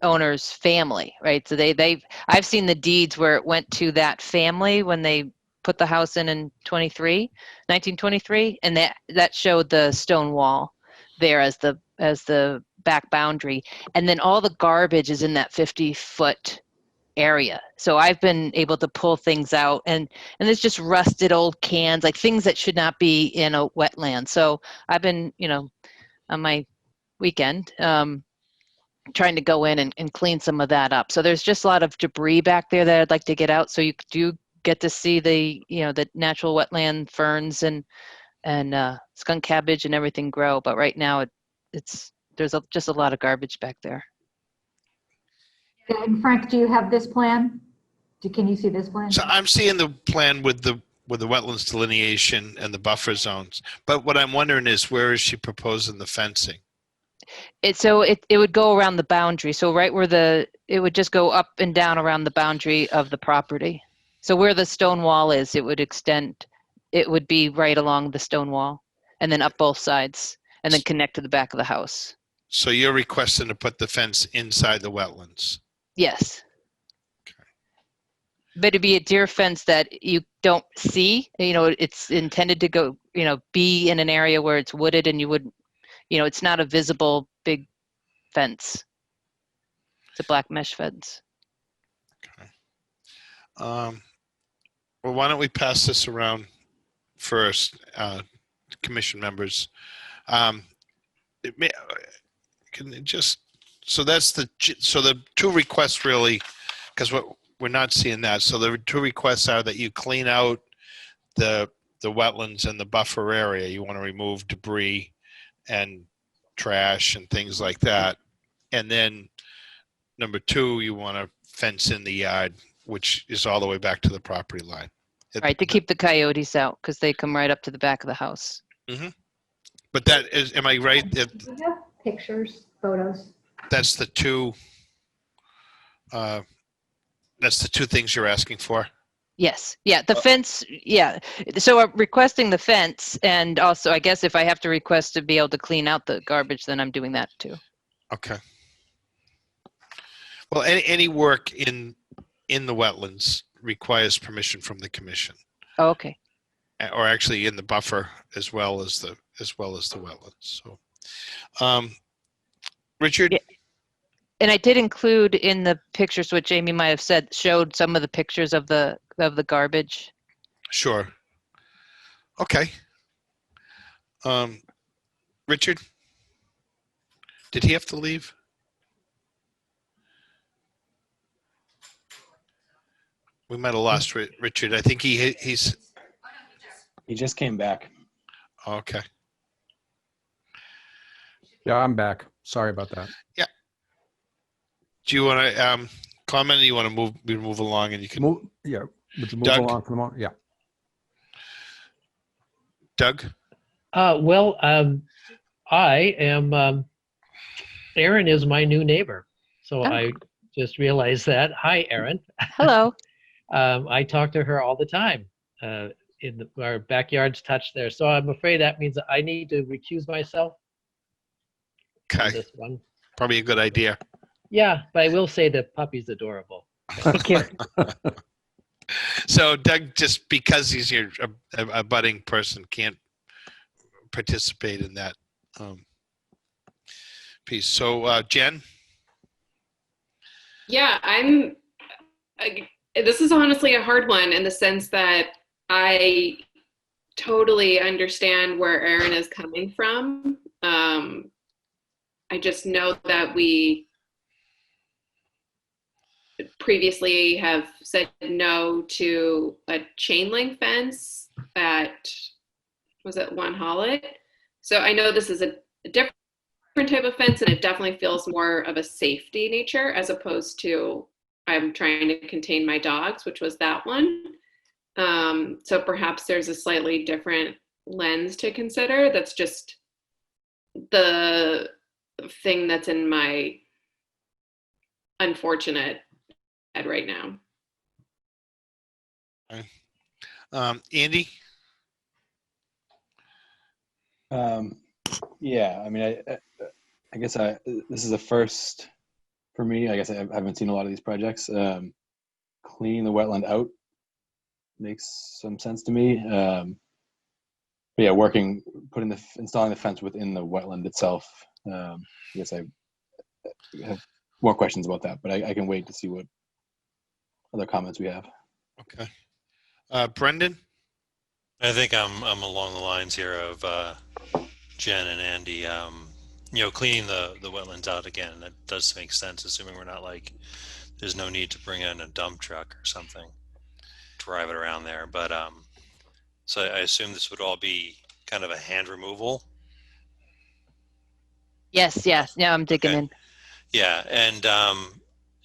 owner's family, right? So I've seen the deeds where it went to that family when they put the house in 1923, and that showed the stone wall there as the back boundary, and then all the garbage is in that 50-foot area. So I've been able to pull things out, and there's just rusted old cans, like things that should not be in a wetland. So I've been, on my weekend, trying to go in and clean some of that up. So there's just a lot of debris back there that I'd like to get out, so you do get to see the natural wetland ferns and skunk cabbage and everything grow. But right now there's just a lot of garbage back there.
And Frank, do you have this plan? Can you see this plan?
So I'm seeing the plan with the wetlands delineation and the buffer zones. But what I'm wondering is, where is she proposing the fencing?
It would go around the boundary. So right where it would just go up and down around the boundary of the property. So where the stone wall is, it would extend. It would be right along the stone wall, and then up both sides, and then connect to the back of the house.
So you're requesting to put the fence inside the wetlands?
Yes. But it'd be a deer fence that you don't see. You know, it's intended to go, you know, be in an area where it's wooded and you would, you know, it's not a visible big fence. It's a black mesh fence.
Well, why don't we pass this around first, commission members? Can it just, so that's the two requests really, because we're not seeing that. So the two requests are that you clean out the wetlands and the buffer area. You want to remove debris and trash and things like that. And then number two, you want to fence in the yard, which is all the way back to the property line.
Right, to keep the coyotes out because they come right up to the back of the house.
Mm-hmm. But that is, am I right?
We have pictures, photos.
That's the two. That's the two things you're asking for.
Yes, yeah, the fence, yeah. So I'm requesting the fence, and also I guess if I have to request to be able to clean out the garbage, then I'm doing that too.
Okay. Well, any work in the wetlands requires permission from the commission,
Oh, okay.
or actually in the buffer as well as the wetlands. So, Richard.
Yeah. And I did include in the pictures what Jamie might have said, showed some of the pictures of the garbage.
Sure. Okay. Richard, did he have to leave? We might have lost Richard. I think he's.
He just came back.
Okay.
Yeah, I'm back. Sorry about that.
Yeah. Do you want to comment? Or you want to move along, and you can
Move, yeah, would you move
Doug?
along for the moment? Yeah.
Doug.
Well, I am, Erin is my new neighbor. So
Oh.
I just realized that. Hi, Erin.
Hello.
I talk to her all the time. Our backyard's touched there. So I'm afraid that means that I need to recuse myself on
Okay.
this one.
Probably a good idea.
Yeah, but I will say the puppy's adorable.
Thank you.
So Doug, just because he's your a budding person, can't participate in that piece. So Jen.
Yeah, this is honestly a hard one in the sense that I totally understand where Erin is coming from. I just know that we previously have said no to a chain link fence at, was it One Hollet? So I know this is a different type of fence, and it definitely feels more of a safety nature as opposed to I'm trying to contain my dogs, which was that one. So perhaps there's a slightly different lens to consider. That's just the thing that's in my unfortunate head right now.
Andy.
Yeah, I mean, I guess this is a first for me. I guess I haven't seen a lot of these projects. Cleaning the wetland out makes some sense to me. But yeah, installing the fence within the wetland itself. I guess I have more questions about that, but I can wait to see what other comments we have.
Okay. Brendan.
I think I'm along the lines here of Jen and Andy. Cleaning the wetlands out again, that does make sense, assuming we're not there's no need to bring in a dump truck or something, drive it around there. But so I assume this would all be kind of a hand removal.
Yes, yeah, I'm digging in.
Yeah, and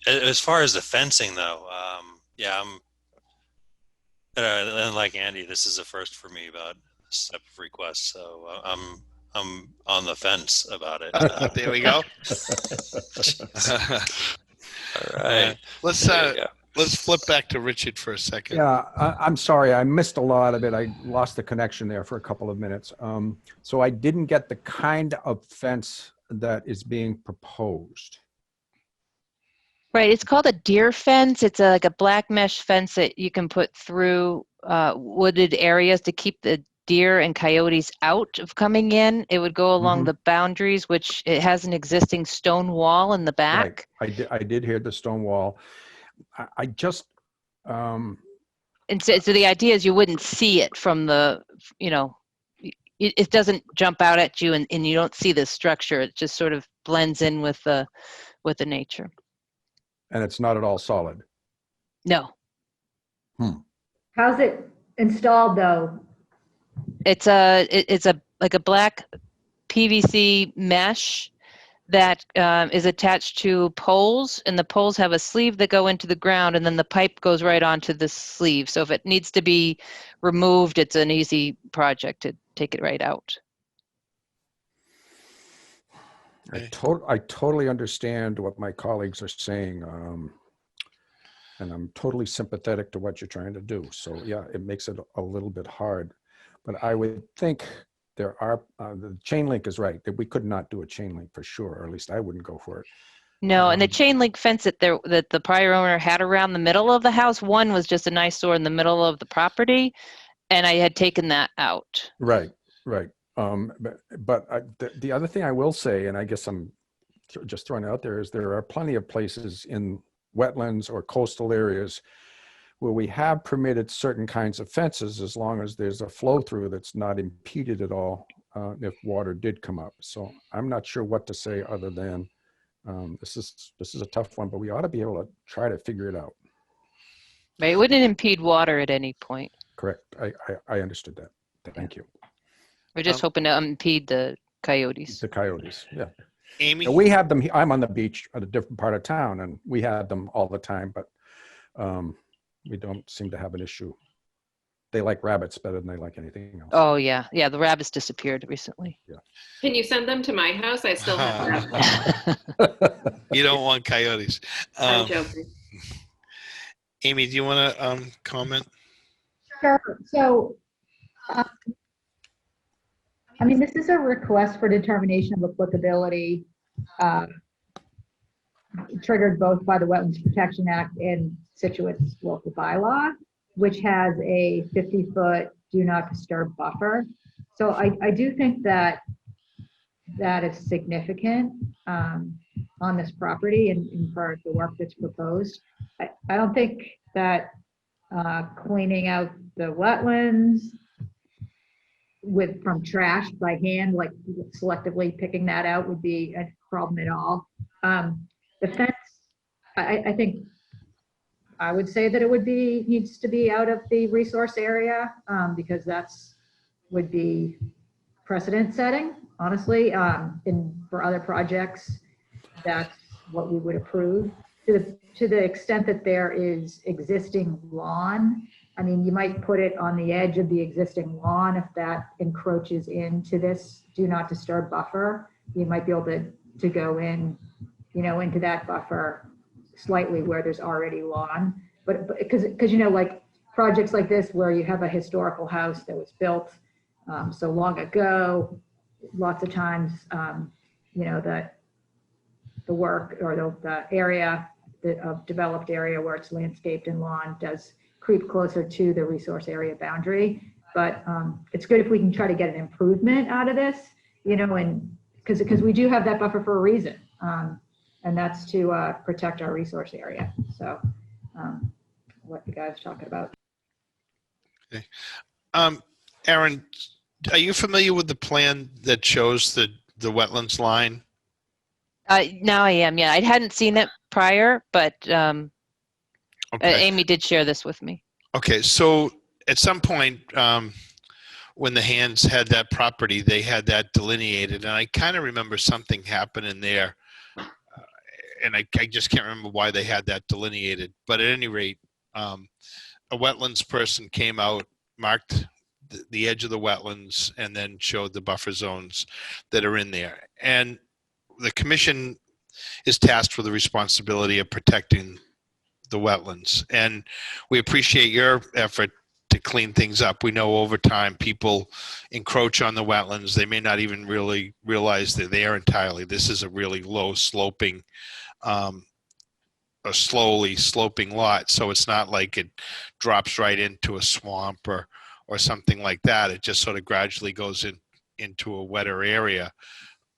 as far as the fencing, though, and like Andy, this is a first for me about this type of request. So I'm on the fence about it.
There we go.
All right.
Let's flip back to Richard for a second.
Yeah, I'm sorry. I missed a lot of it. I lost the connection there for a couple of minutes. So I didn't get the kind of fence that is being proposed.
Right, it's called a deer fence. It's like a black mesh fence that you can put through wooded areas to keep the deer and coyotes out of coming in. It would go along
Mhm.
the boundaries, which it has an existing stone wall in the back.
Right. I did hear the stone wall. I just,
And so the idea is you wouldn't see it from the, you know, it doesn't jump out at you and you don't see the structure. It just sort of blends in with the nature.
and it's not at all solid.
No,
How's it installed though?
it's like a black PVC mesh that is attached to poles, and the poles have a sleeve that go into the ground, and then the pipe goes right onto the sleeve. So if it needs to be removed, it's an easy project to take it right out.
I totally understand what my colleagues are saying, and I'm totally sympathetic to what you're trying to do. So yeah, it makes it a little bit hard, but I would think there are, the chain link is right, that we could not do a chain link for sure, or at least I wouldn't go for it.
No, and the chain link fence that the prior owner had around the middle of the house, one was just an eyesore in the middle of the property, and I had taken that out.
Right. But the other thing I will say, and I guess I'm just throwing it out there, is there are plenty of places in wetlands or coastal areas where we have permitted certain kinds of fences as long as there's a flow through that's not impeded at all if water did come up. So I'm not sure what to say other than this is a tough one, but we ought to be able to try to figure it out.
Right, it wouldn't impede water at any point.
Correct. I understood that. Thank you.
We're just hoping to impede the coyotes.
The coyotes, yeah.
Amy?
We have them. I'm on the beach at a different part of town, and we have them all the time, but we don't seem to have an issue. They like rabbits better than they like anything else.
Oh yeah, the rabbits disappeared recently.
Yeah.
Can you send them to my house? I still have them.
You don't want coyotes.
I'm joking.
Amy, do you want to comment?
Sure. So, I mean, this is a request for determination of applicability, triggered both by the Wetlands Protection Act and Scituate's local bylaw, which has a 50-foot do not disturb buffer. So I do think that is significant on this property and for the work that's proposed. I don't think that cleaning out the wetlands from trash by hand, like selectively picking that out, would be a problem at all. The fence, I think I would say that it needs to be out of the resource area because would be precedent setting, honestly. And for other projects, that's what we would approve. To the extent that there is existing lawn, I mean, you might put it on the edge of the existing lawn if that encroaches into this do not disturb buffer. You might be able to go in, into that buffer slightly where there's already lawn. But because like projects like this where you have a historical house that was built so long ago, lots of times, the work or the area of developed area where it's landscaped and lawn does creep closer to the resource area boundary. But it's good if we can try to get an improvement out of this, and because we do have that buffer for a reason, and that's to protect our resource area. So what the guy's talking about.
Okay. Erin, are you familiar with the plan that shows the wetlands line?
Now I am, yeah. I hadn't seen it prior, but
Okay.
Amy did share this with me.
Okay, so at some point, when the Hands had that property, they had that delineated, and I kind of remember something happening there, and I just can't remember why they had that delineated. But at any rate, a wetlands person came out, marked the edge of the wetlands, and then showed the buffer zones that are in there. And the commission is tasked with the responsibility of protecting the wetlands. And we appreciate your effort to clean things up. We know over time people encroach on the wetlands. They may not even really realize they're there entirely. This is a really low sloping a slowly sloping lot, so it's not like it drops right into a swamp or something like that. It just sort of gradually goes into a wetter area.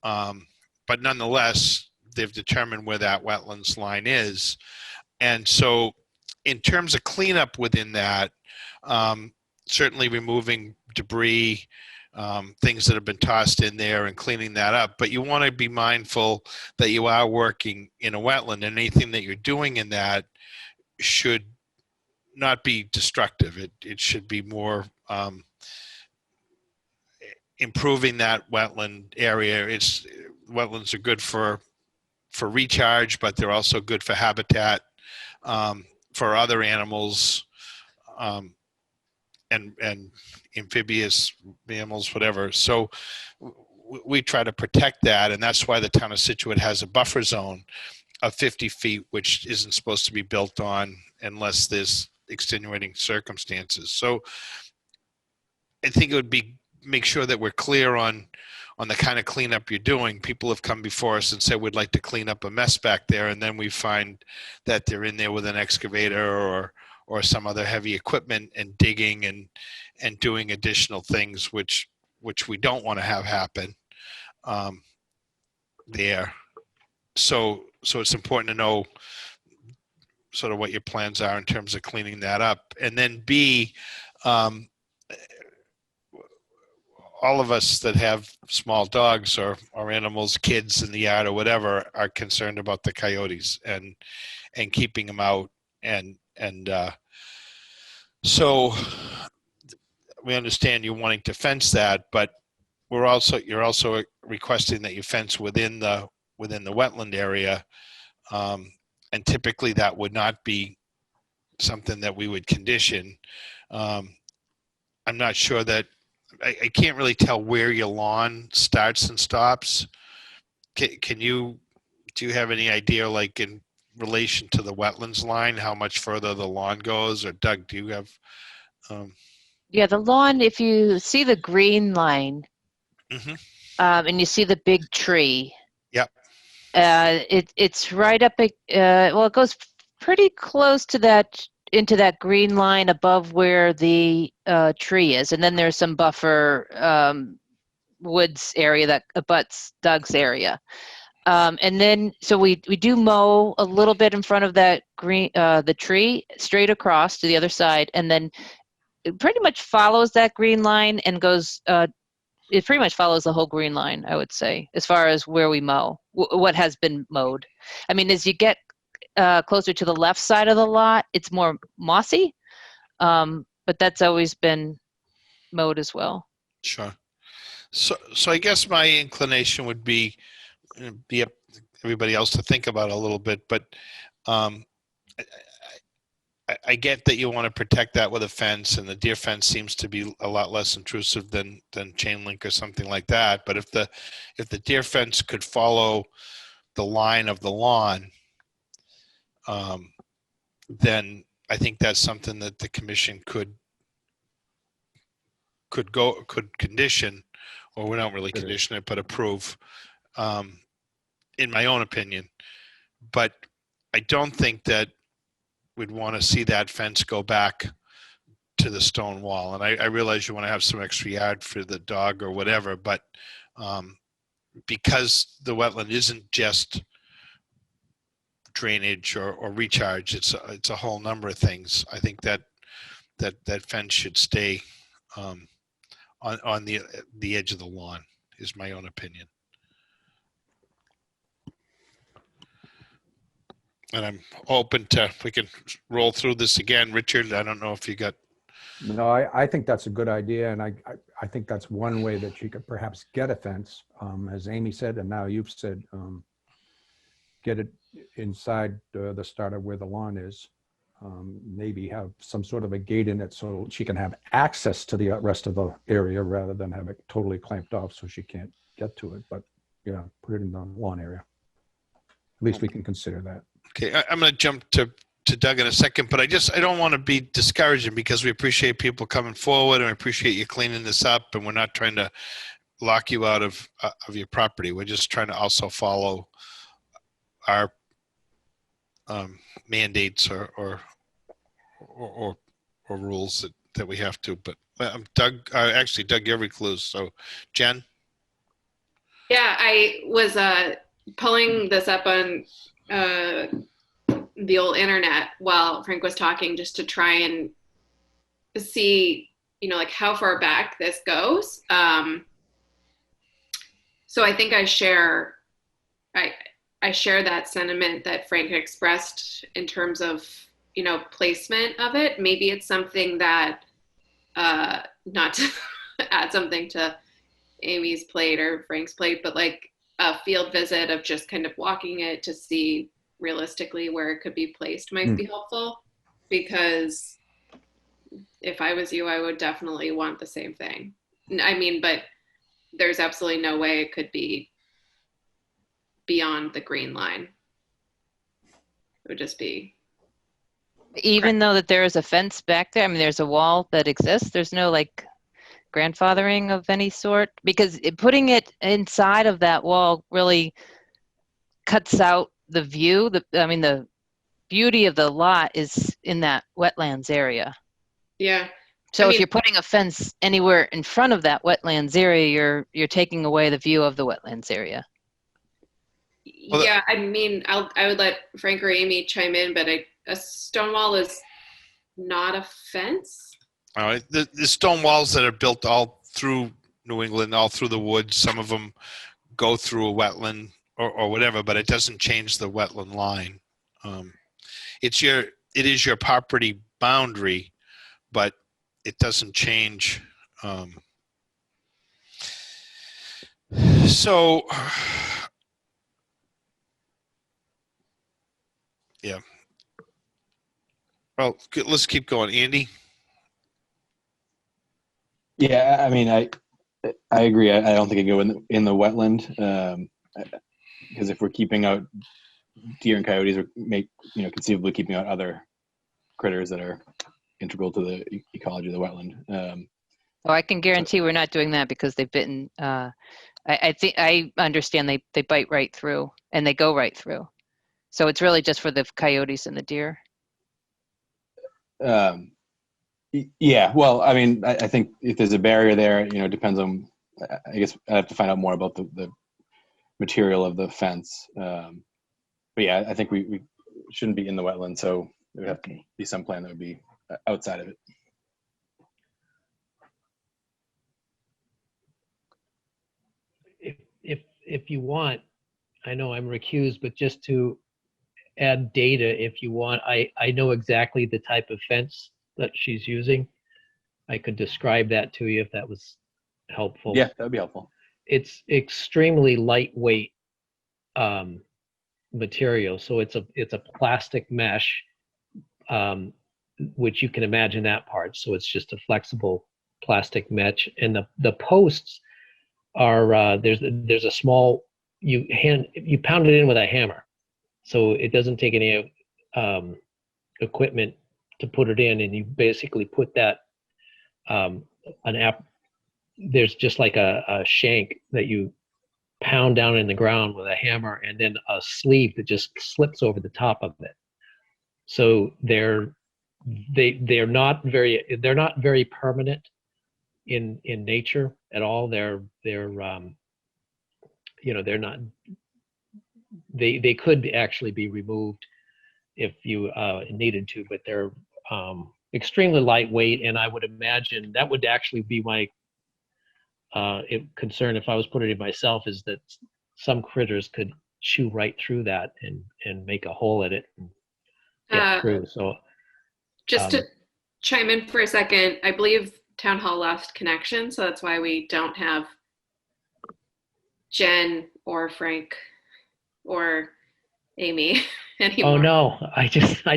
But nonetheless, they've determined where that wetlands line is. And so in terms of cleanup within that, certainly removing debris, things that have been tossed in there and cleaning that up. But you want to be mindful that you are working in a wetland, and anything that you're doing in that should not be destructive. It should be more improving that wetland area. Wetlands are good for recharge, but they're also good for habitat for other animals and amphibious mammals, whatever. So we try to protect that, and that's why the town of Scituate has a buffer zone of 50 feet, which isn't supposed to be built on unless there's extenuating circumstances. So I think it would be make sure that we're clear on the kind of cleanup you're doing. People have come before us and said, we'd like to clean up a mess back there, and then we find that they're in there with an excavator or some other heavy equipment and digging and doing additional things, which we don't want to have happen there. So it's important to know sort of what your plans are in terms of cleaning that up. And then B, all of us that have small dogs or animals, kids in the yard or whatever, are concerned about the coyotes and keeping them out. And so we understand you wanting to fence that, but you're also requesting that you fence within the wetland area. And typically that would not be something that we would condition. I'm not sure that, I can't really tell where your lawn starts and stops. Do you have any idea, like in relation to the wetlands line, how much further the lawn goes? Or Doug, do you have?
Yeah, the lawn, if you see the green line, and you see the big tree.
Yep.
It's right up, well, it goes pretty close to that, into that green line above where the tree is. And then there's some buffer woods area that abuts Doug's area. And then, so we do mow a little bit in front of that green, the tree, straight across to the other side. And then it pretty much follows that green line and goes, it pretty much follows the whole green line, I would say, as far as where we mow, what has been mowed. I mean, as you get closer to the left side of the lot, it's more mossy, but that's always been mowed as well.
Sure. So I guess my inclination would be up to everybody else to think about it a little bit, but I get that you want to protect that with a fence, and the deer fence seems to be a lot less intrusive than chain link or something like that. But if the deer fence could follow the line of the lawn, then I think that's something that the commission could condition, or we don't really condition it, but approve, in my own opinion. But I don't think that we'd want to see that fence go back to the stone wall. And I realize you want to have some extra yard for the dog or whatever, but because the wetland isn't just drainage or recharge, it's a whole number of things. I think that fence should stay on the edge of the lawn, is my own opinion. And I'm open to, we can roll through this again. Richard, I don't know if you got.
No, I think that's a good idea. And I think that's one way that you could perhaps get a fence, as Amy said, and now you've said, get it inside the start of where the lawn is. Maybe have some sort of a gate in it so she can have access to the rest of the area rather than have it totally clamped off so she can't get to it. But yeah, put it in the lawn area. At least we can consider that.
Okay, I'm going to jump to Doug in a second, but I don't want to be discouraging, because we appreciate people coming forward and we appreciate you cleaning this up, and we're not trying to lock you out of your property. We're just trying to also follow our mandates or rules that we have to. But Doug, actually, Doug, you're recluse. So, Jen.
Yeah, I was pulling this up on the old internet while Frank was talking, just to try and see, like how far back this goes. So I think I share that sentiment that Frank expressed in terms of, placement of it. Maybe it's something that, not to add something to Amy's plate or Frank's plate, but like a field visit of just kind of walking it to see realistically where it could be placed might be helpful. Because if I was you, I would definitely want the same thing. I mean, but there's absolutely no way it could be beyond the green line. It would just be.
Even though that there is a fence back there, I mean, there's a wall that exists. There's no like grandfathering of any sort, because putting it inside of that wall really cuts out the view. The beauty of the lot is in that wetlands area.
Yeah.
So if you're putting a fence anywhere in front of that wetlands area, you're taking away the view of the wetlands area.
Yeah, I mean, I would let Frank or Amy chime in, but a stone wall is not a fence.
All right, the stone walls that are built all through New England, all through the woods, some of them go through a wetland or whatever, but it doesn't change the wetland line. It is your property boundary, but it doesn't change. So, yeah. Well, let's keep going. Andy?
Yeah, I mean, I agree. I don't think it go in the wetland, because if we're keeping out deer and coyotes, or conceivably keeping out other critters that are integral to the ecology of the wetland.
Oh, I can guarantee we're not doing that, because they've bitten. I think I understand they bite right through and they go right through. So it's really just for the coyotes and the deer.
Yeah, well, I mean, I think if there's a barrier there, it depends on, I guess I have to find out more about the material of the fence. But yeah, I think we shouldn't be in the wetland, so there would have to be some plan that would be outside of it.
If you want, I know I'm recused, but just to add data, if you want, I know exactly the type of fence that she's using. I could describe that to you if that was helpful.
Yeah, that would be helpful.
It's extremely lightweight material. So it's a plastic mesh, which you can imagine that part. So it's just a flexible plastic mesh, and the posts are there's a small, you pound it in with a hammer, so it doesn't take any equipment to put it in, and you basically put that there's just like a shank that you pound down in the ground with a hammer, and then a sleeve that just slips over the top of it. So they're not very permanent in nature at all. They're not, they could actually be removed if you needed to, but they're extremely lightweight, and I would imagine that would actually be my concern if I was putting it myself, is that some critters could chew right through that and make a hole in it and get through. So
just to chime in for a second, I believe Town Hall lost connection, so that's why we don't have Jen or Frank or Amy anymore.
Oh no, I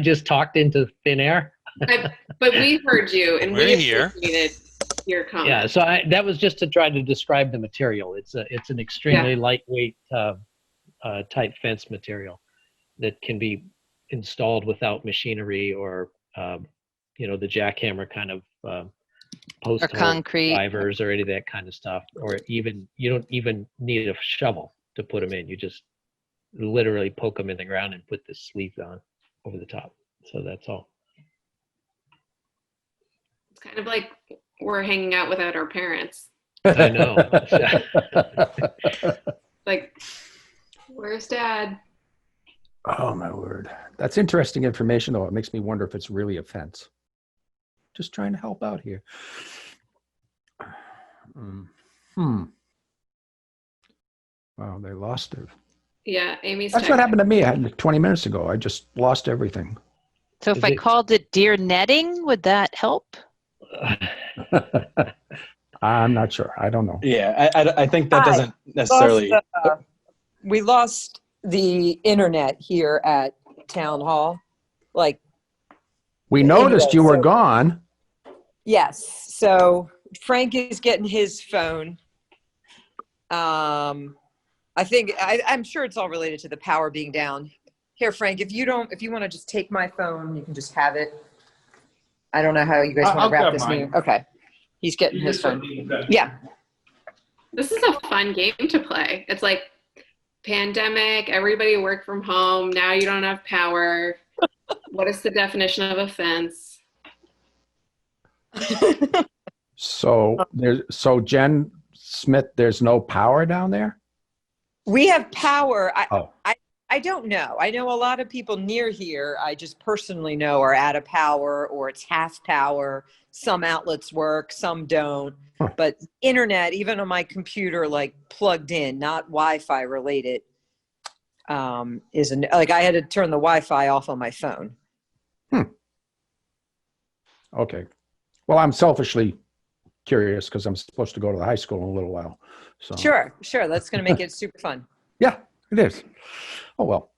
just talked into thin air.
But we heard you, and
We're
we
here.
appreciated your comment.
Yeah, so that was just to try to describe the material. It's an extremely lightweight type fence material that can be installed without machinery or the jackhammer kind of post
Or concrete
drivers or any of that kind of stuff, or even you don't even need a shovel to put them in. You just literally poke them in the ground and put the sleeve on. over the top. So that's all.
It's kind of like we're hanging out without our parents.
I know.
Like, where's Dad?
Oh, my word. That's interesting information, though. It makes me wonder if it's really a fence. Just trying to help out here. Wow, they lost it.
Yeah, Amy's.
That's what happened to me 20 minutes ago. I just lost everything.
So if I called it deer netting, would that help?
I'm not sure. I don't know.
Yeah, I think that
Hi.
doesn't necessarily.
We lost the internet here at Town Hall. Like,
We noticed
anyway,
you were
so-
gone.
Yes, so Frank is getting his phone. I think, I'm sure it's all related to the power being down. Here, Frank, if you want to just take my phone, you can just have it. I don't know how you guys want
I'll
to wrap
grab
this
mine.
meeting. Okay. He's getting his phone. Yeah.
This is a fun game to play. It's like pandemic, everybody work from home. Now you don't have power. What is the definition of a fence?
So Jen Smith, there's no power down there?
We have power.
Oh.
I don't know. I know a lot of people near here, I just personally know, are out of power or it's half power. Some outlets work, some don't.
Huh.
But internet, even on my computer, like plugged in, not Wi-Fi related, like I had to turn the Wi-Fi off on my phone.
Okay. Well, I'm selfishly curious because I'm supposed to go to the high school in a little while. So
Sure. That's going to make it super fun.
Yeah, it is. Oh, well,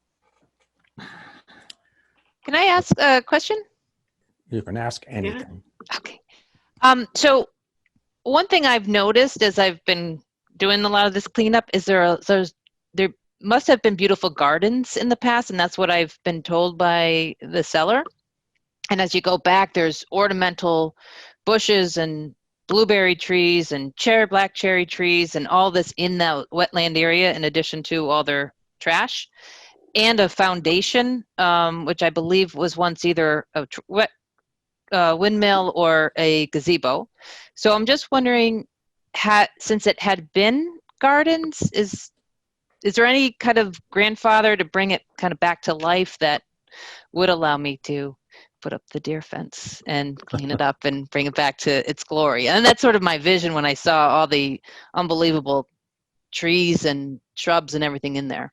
Can I ask a question?
you can ask anything.
Okay. So one thing I've noticed as I've been doing a lot of this cleanup is there must have been beautiful gardens in the past, and that's what I've been told by the seller. And as you go back, there's ornamental bushes and blueberry trees and black cherry trees and all this in the wetland area, in addition to all their trash, and a foundation, which I believe was once either a windmill or a gazebo. So I'm just wondering, since it had been gardens, is there any kind of grandfather to bring it kind of back to life that would allow me to put up the deer fence and clean it up and bring it back to its glory? And that's sort of my vision when I saw all the unbelievable trees and shrubs and everything in there.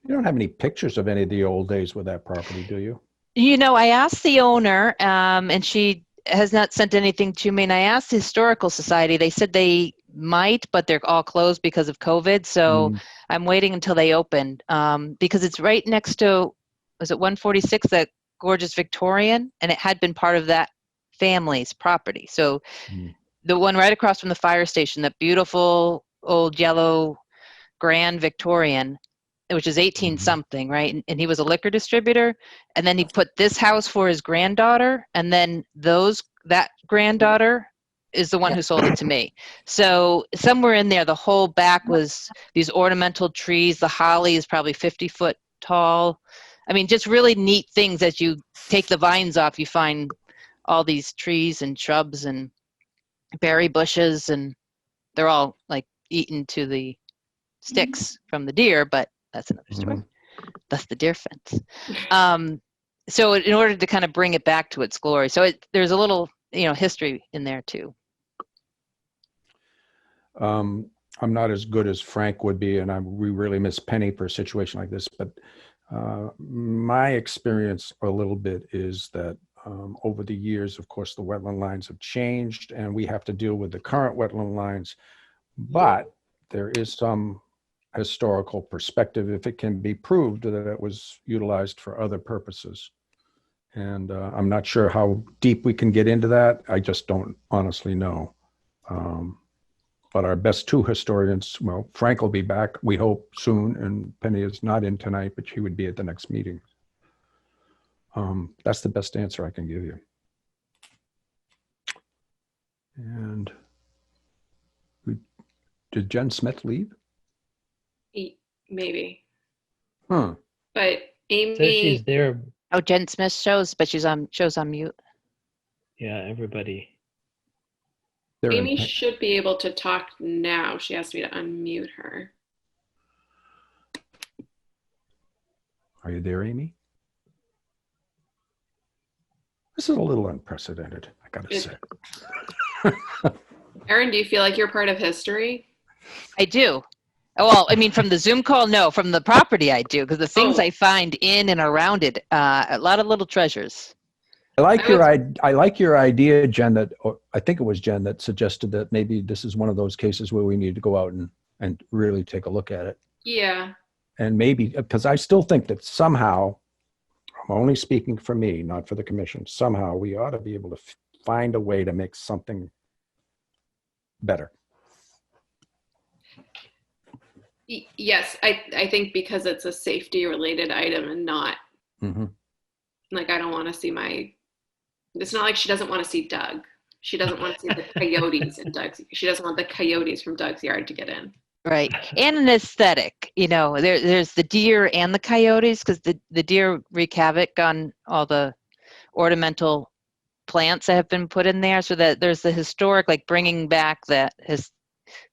You don't have any pictures of any of the old days with that property, do you?
You know, I asked the owner, and she has not sent anything to me. And I asked the Historical Society. They said they might, but they're all closed because of COVID. So I'm waiting until they open, because it's right next to, was it 146, that gorgeous Victorian? And it had been part of that family's property. So the one right across from the fire station, that beautiful old yellow Grand Victorian, which is 18 something, right? And he was a liquor distributor. And then he put this house for his granddaughter. And then that granddaughter is the one who sold it to me. So somewhere in there, the whole back was these ornamental trees. The holly is probably 50 foot tall. I mean, just really neat things. As you take the vines off, you find all these trees and shrubs and berry bushes, and they're all like eaten to the sticks from the deer, but that's another story. That's the deer fence. So in order to kind of bring it back to its glory, so there's a little, history in there too.
I'm not as good as Frank would be, and we really miss Penny for a situation like this. But my experience a little bit is that over the years, of course, the wetland lines have changed, and we have to deal with the current wetland lines. But there is some historical perspective if it can be proved that it was utilized for other purposes. And I'm not sure how deep we can get into that. I just don't honestly know. But our best two historians, well, Frank will be back, we hope, soon, and Penny is not in tonight, but she would be at the next meeting. That's the best answer I can give you. And did Jen Smith leave?
Maybe.
Huh.
But
It says she's
Amy,
there.
Oh, Jen Smith shows, but shows on mute.
Yeah, everybody.
They're in
Amy
pa-
should be able to talk now. She asked me to unmute her.
Are you there, Amy? This is a little unprecedented, I gotta
It-
say.
Erin, do you feel like you're part of history?
I do. Well, I mean, from the Zoom call, no. From the property, I do, because the things
Oh.
I find in and around it, a lot of little treasures.
I like
I
your
was-
I like your idea, Jen, that, or I think it was Jen that suggested that maybe this is one of those cases where we need to go out and really take a look at it.
Yeah.
And maybe, because I still think that somehow, I'm only speaking for me, not for the commission, somehow we ought to be able to find a way to make something better.
Yes, I think because it's a safety related item and not
Mhm.
like I don't want to see it's not like she doesn't want to see Doug. She doesn't want to see the coyotes in Doug's. She doesn't want the coyotes from Doug's yard to get in.
Right. And an aesthetic, there's the deer and the coyotes, because the deer wreak havoc on all the ornamental plants that have been put in there, so that there's the historic, like bringing back the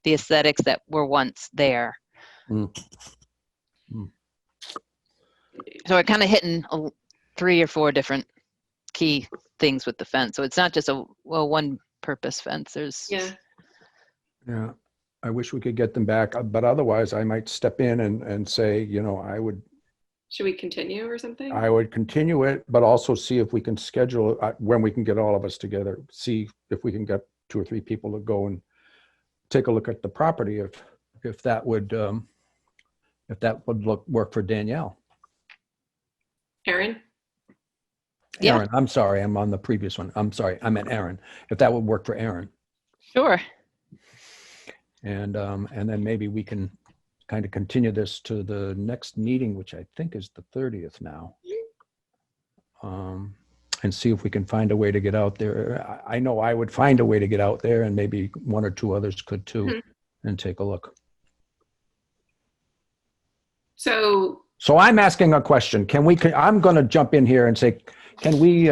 aesthetics that were once there.
Mm. Mm.
So we're kind of hitting 3 or 4 different key things with the fence. So it's not just a one purpose fence. There's
Yeah, I wish we could get them back, but otherwise I might step in and say,
Should we continue or something?
I would continue it, but also see if we can schedule when we can get all of us together, see if we can get 2 or 3 people to go and take a look at the property if that would work for Danielle.
Erin?
Yeah.
Erin, I'm sorry, I'm on the previous one. I'm sorry, I meant Erin. If that would work for Erin.
Sure.
And then maybe we can kind of continue this to the next meeting, which I think is the 30th now. And see if we can find a way to get out there. I know I would find a way to get out there, and maybe 1 or 2 others could too, and take a look.
So
I'm asking a question. I'm going to jump in here and say, can we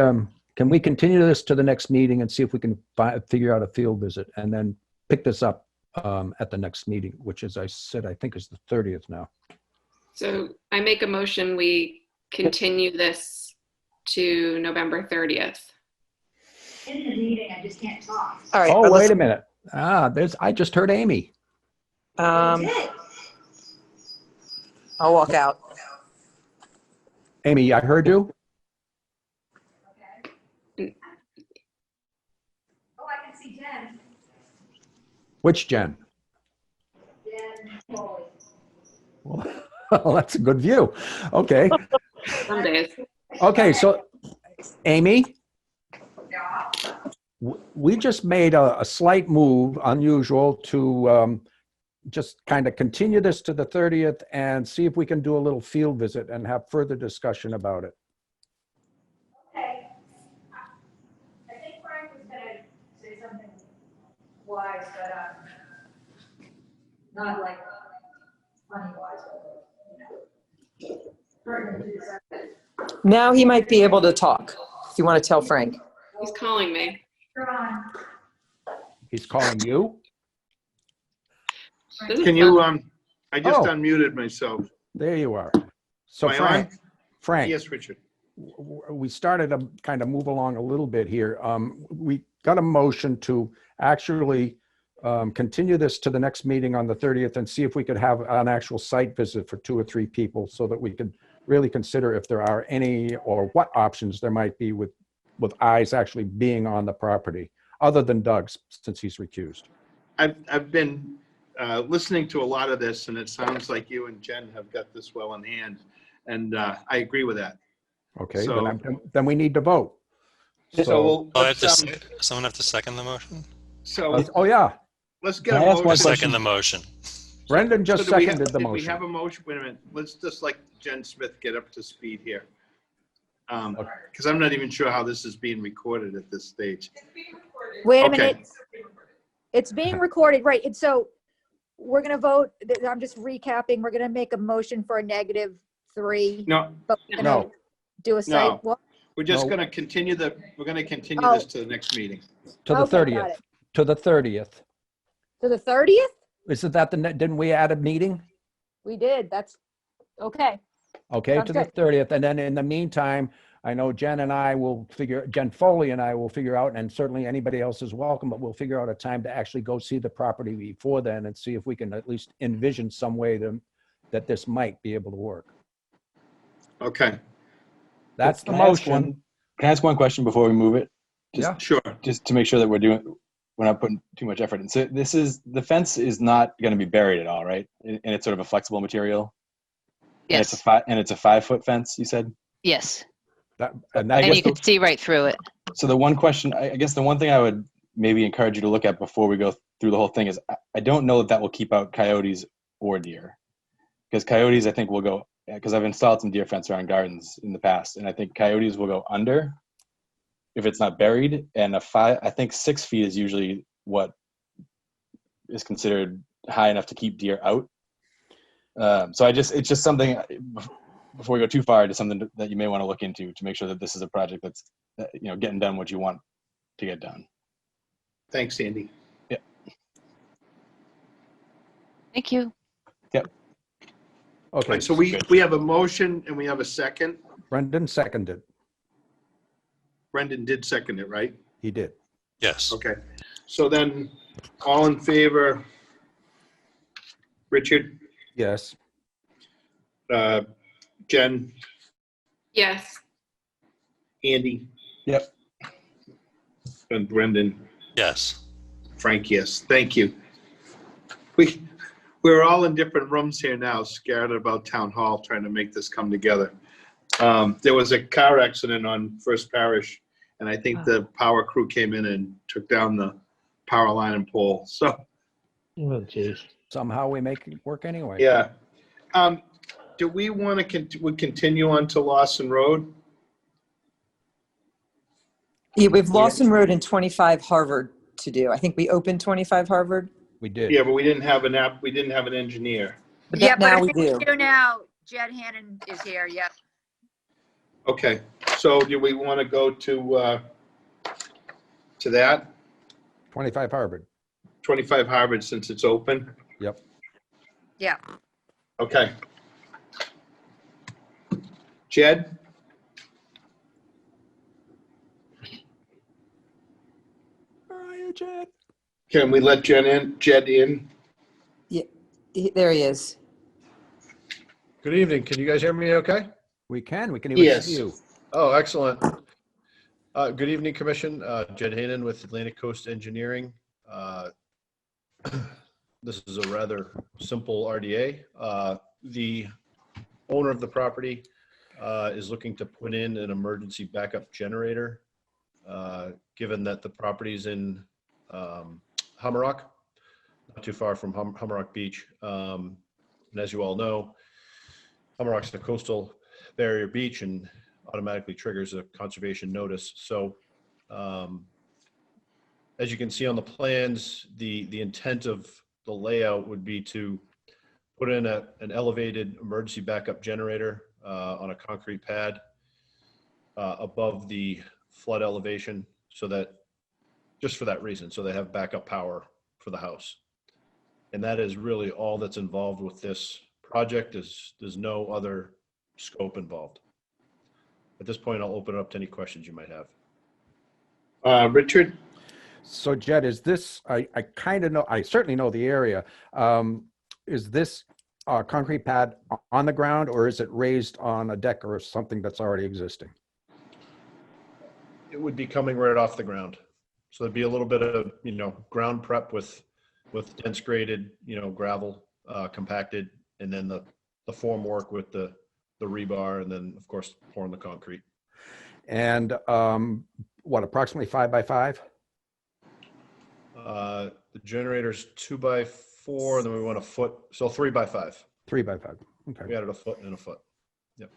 continue this to the next meeting and see if we can figure out a field visit and then pick this up at the next meeting, which, as I said, I think is the 30th now.
So I make a motion, we continue this to November 30th.
In the meeting, I just can't talk.
All right.
Oh, wait a minute. I just heard Amy.
I'll walk out.
Amy, I heard you.
Oh, I can see Jen.
Which Jen?
Jen Foley.
Well, that's a good view. Okay.
Some days.
Okay, so Amy, we just made a slight move, unusual, to just kind of continue this to the 30th and see if we can do a little field visit and have further discussion about it.
Okay. I think Frank was gonna say something wise, but not like funny wise, but
Now he might be able to talk, if you want to tell Frank.
He's calling me.
He's calling you?
This is
Can you,
fun.
I just
Oh.
unmuted myself.
There you are. So
Am I on?
Frank,
Yes, Richard.
we started to kind of move along a little bit here. We got a motion to actually continue this to the next meeting on the 30th and see if we could have an actual site visit for 2 or 3 people so that we could really consider if there are any or what options there might be with eyes actually being on the property, other than Doug's, since he's recused.
I've been listening to a lot of this, and it sounds like you and Jen have got this well in hand, and I agree with that.
Okay,
So-
then we need to vote.
So
Oh, someone have to second the motion?
Oh, yeah,
let's get
Can I
a
ask one
motion.
Second the motion.
Brendan just
So do we have-
seconded the
did We
motion.
have a motion, wait a minute, let's just like Jen Smith get up to speed here. Because I'm not even sure how this is being recorded at this stage.
Wait a
Okay.
minute. It's being recorded, right? And so we're going to vote. I'm just recapping. We're going to make a motion for a negative 3,
No,
but we're
No.
gonna do a
No.
site walk?
we're just
No.
going to continue we're going to continue
Oh.
this to the next meeting.
To the
Okay, got
30th.
it.
To the 30th.
To the 30th?
Isn't that didn't we add a meeting?
We did. That's okay.
Okay,
Sounds
to the
good.
30th. And then in the meantime, I know Jen Foley and I will figure out, and certainly anybody else is welcome, but we'll figure out a time to actually go see the property before then and see if we can at least envision some way that this might be able to work.
Okay,
That's the
Can I ask
motion.
Can I ask one question before we move it?
Yeah.
sure.
Just to make sure that we're not putting too much effort in. So the fence is not going to be buried at all, right? And it's sort of a flexible material.
Yes.
And it's a 5-foot fence, you said?
Yes.
And
And
that,
you can see right through it.
So the one question, I guess the one thing I would maybe encourage you to look at before we go through the whole thing is I don't know that will keep out coyotes or deer. Because coyotes, I think, will go, because I've installed some deer fence around gardens in the past, and I think coyotes will go under if it's not buried. And I think 6 feet is usually what is considered high enough to keep deer out. So it's just something, before we go too far, just something that you may want to look into to make sure that this is a project that's getting done what you want to get done.
Thanks, Andy.
Yeah.
Thank you.
Yep.
okay.
Right, so we have a motion and we have a second.
Brendan seconded.
Brendan did second it, right?
He did.
Yes.
Okay, so then, all in favor? Richard,
Yes.
Jen,
Yes.
Andy,
Yep.
and Brendan,
Yes.
Frank, yes. Thank you. We're all in different rooms here now, scared about town hall, trying to make this come together. There was a car accident on First Parish, and I think the power crew came in and took down the power line and pole. So,
Oh, geez.
Somehow we make it work anyway.
yeah. Do we want to continue on to Lawson Road?
Yeah, we have Lawson Road and 25 Harvard to do. I think we opened 25 Harvard.
We did.
Yeah, but we didn't have we didn't have an engineer.
But
Yeah, but
now
I
we
think
do.
we do now. Jed Hannon is here, yep.
Okay, so do we want to go to that?
25 Harvard.
25 Harvard, since it's open?
Yep.
Yeah.
Okay. Jed?
Where are you, Jed?
Can we let Jed in?
Yeah, there he is.
Good evening. Can you guys hear me okay?
We can even
Yes.
see you.
Oh, excellent. Good evening, Commission. Jed Hayden with Atlantic Coast Engineering. This is a rather simple RDA. The owner of the property is looking to put in an emergency backup generator, given that the property's in Hummerock, not too far from Hummerock Beach. And as you all know, Hummerock's a coastal barrier beach and automatically triggers a conservation notice. So as you can see on the plans, the intent of the layout would be to put in an elevated emergency backup generator on a concrete pad above the flood elevation, so that, just for that reason, so they have backup power for the house. And that is really all that's involved with this project. There's no other scope involved. At this point, I'll open it up to any questions you might have.
Richard?
So Jed, is this, I kind of know, I certainly know the area. Is this a concrete pad on the ground, or is it raised on a deck or something that's already existing?
It would be coming right off the ground. So there'd be a little bit of, ground prep with dense graded, gravel compacted, and then the form work with the rebar, and then of course pouring the concrete.
And what, approximately 5 by 5?
The generator's 2 by 4, then we want a foot, so 3 by 5.
3 by 5. Okay.
We added a foot and a foot. Yep.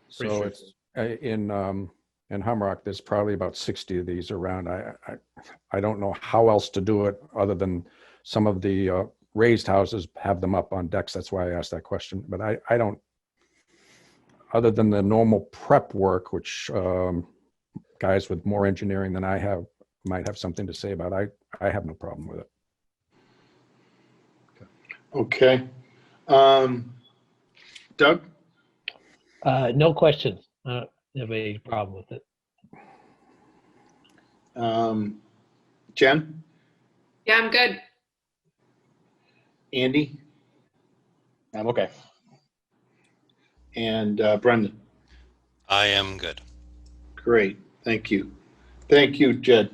So
Pretty
it's in Humrock, there's probably about 60 of these around. I don't know how else to do it other than some of the raised houses have them up on decks. That's why I asked that question. But other than the normal prep work, which guys with more engineering than I have might have something to say about, I have no problem with it.
Okay. Doug?
No questions. I don't have any problem with it.
Jen?
Yeah, I'm good.
Andy?
I'm okay.
And Brendan?
I am good.
Great, thank you. Thank you, Jed.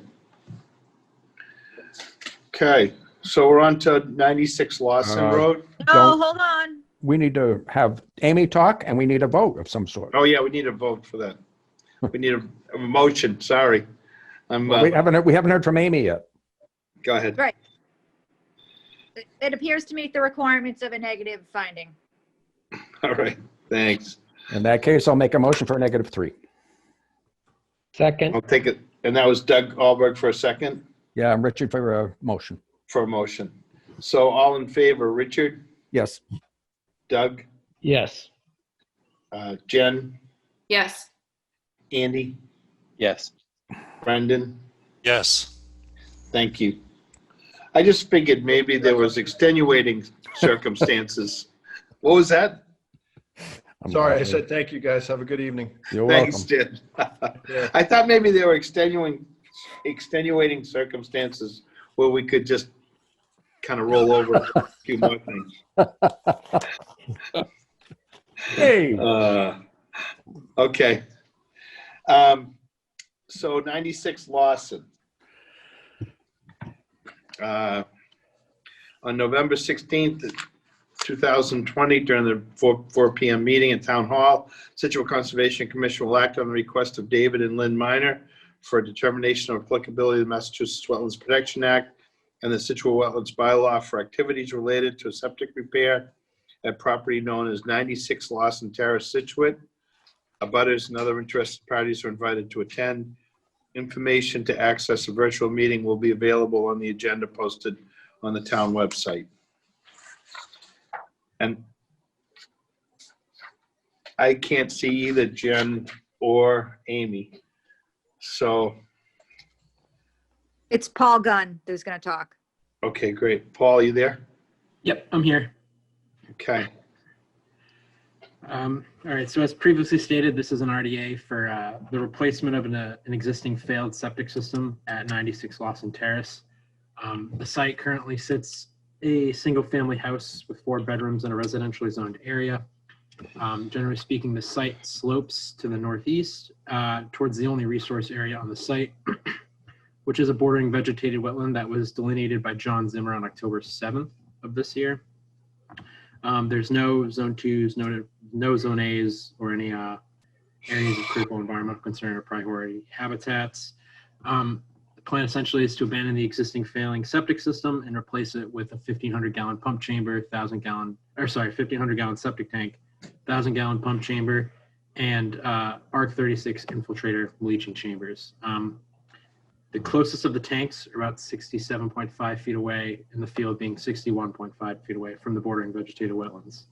Okay, so we're on to 96 Lawson Road.
No, hold on.
We need to have Amy talk, and we need a vote of some sort.
Oh, yeah, we need a vote for that. We need a motion, sorry.
We haven't heard from Amy yet.
Go ahead.
Right. It appears to meet the requirements of a negative finding.
All right, thanks.
In that case, I'll make a motion for a -3.
Second.
I'll take it. And that was Doug Alberg for a second?
Yeah, I'm Richard for a motion.
For a motion. So all in favor, Richard?
Yes.
Doug?
Yes.
Jen?
Yes.
Andy?
Yes.
Brendan?
Yes.
Thank you. I just figured maybe there was extenuating circumstances. What was that?
Sorry, I said thank you, guys. Have a good evening.
You're
Thanks,
welcome.
Jen. I thought maybe there were extenuating circumstances where we could just kind of roll over a few more things.
Hey.
Okay. So 96 Lawson. On November 16th, 2020, during the 4 p.m. meeting at Town Hall, Scituate Conservation Commission will act on the request of David and Lynn Minor for a determination of applicability of the Massachusetts Wetlands Protection Act and the Scituate Wetlands Bylaw for activities related to septic repair at property known as 96 Lawson Terrace, Scituate. Abutters and other interested parties are invited to attend. Information to access a virtual meeting will be available on the agenda posted on the town website. And I can't see either Jen or Amy. So,
It's Paul Gunn who's going to talk.
okay, great. Paul, you there?
Yep, I'm here.
Okay.
All right, so as previously stated, this is an RDA for the replacement of an existing failed septic system at 96 Lawson Terrace. The site currently sits a single-family house with 4 bedrooms in a residentially zoned area. Generally speaking, the site slopes to the northeast towards the only resource area on the site, which is a bordering vegetated wetland that was delineated by John Zimmer on October 7th of this year. There's no zone 2s, no zone A's, or any areas of critical environmental concern or priority habitats. The plan essentially is to abandon the existing failing septic system and replace it with a 1,500-gallon pump chamber, 1,500-gallon septic tank, 1,000-gallon pump chamber, and ARC 36 infiltrator leaching chambers. The closest of the tanks are about 67.5 feet away, and the field being 61.5 feet away from the bordering vegetated wetlands.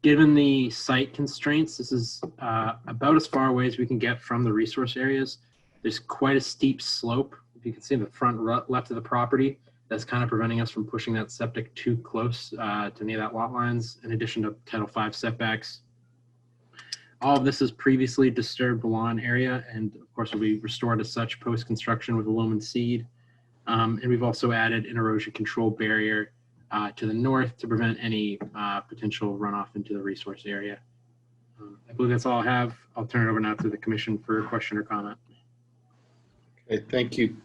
Given the site constraints, this is about as far away as we can get from the resource areas. There's quite a steep slope. If you can see the front left of the property, that's kind of preventing us from pushing that septic too close to any of that lot lines, in addition to Title V setbacks. All of this is previously disturbed lawn area, and of course will be restored as such post-construction with a loam and seed. And we've also added an erosion control barrier to the north to prevent any potential runoff into the resource area. I believe that's all I have. I'll turn it over now to the commission for a question or comment.
Okay, thank you.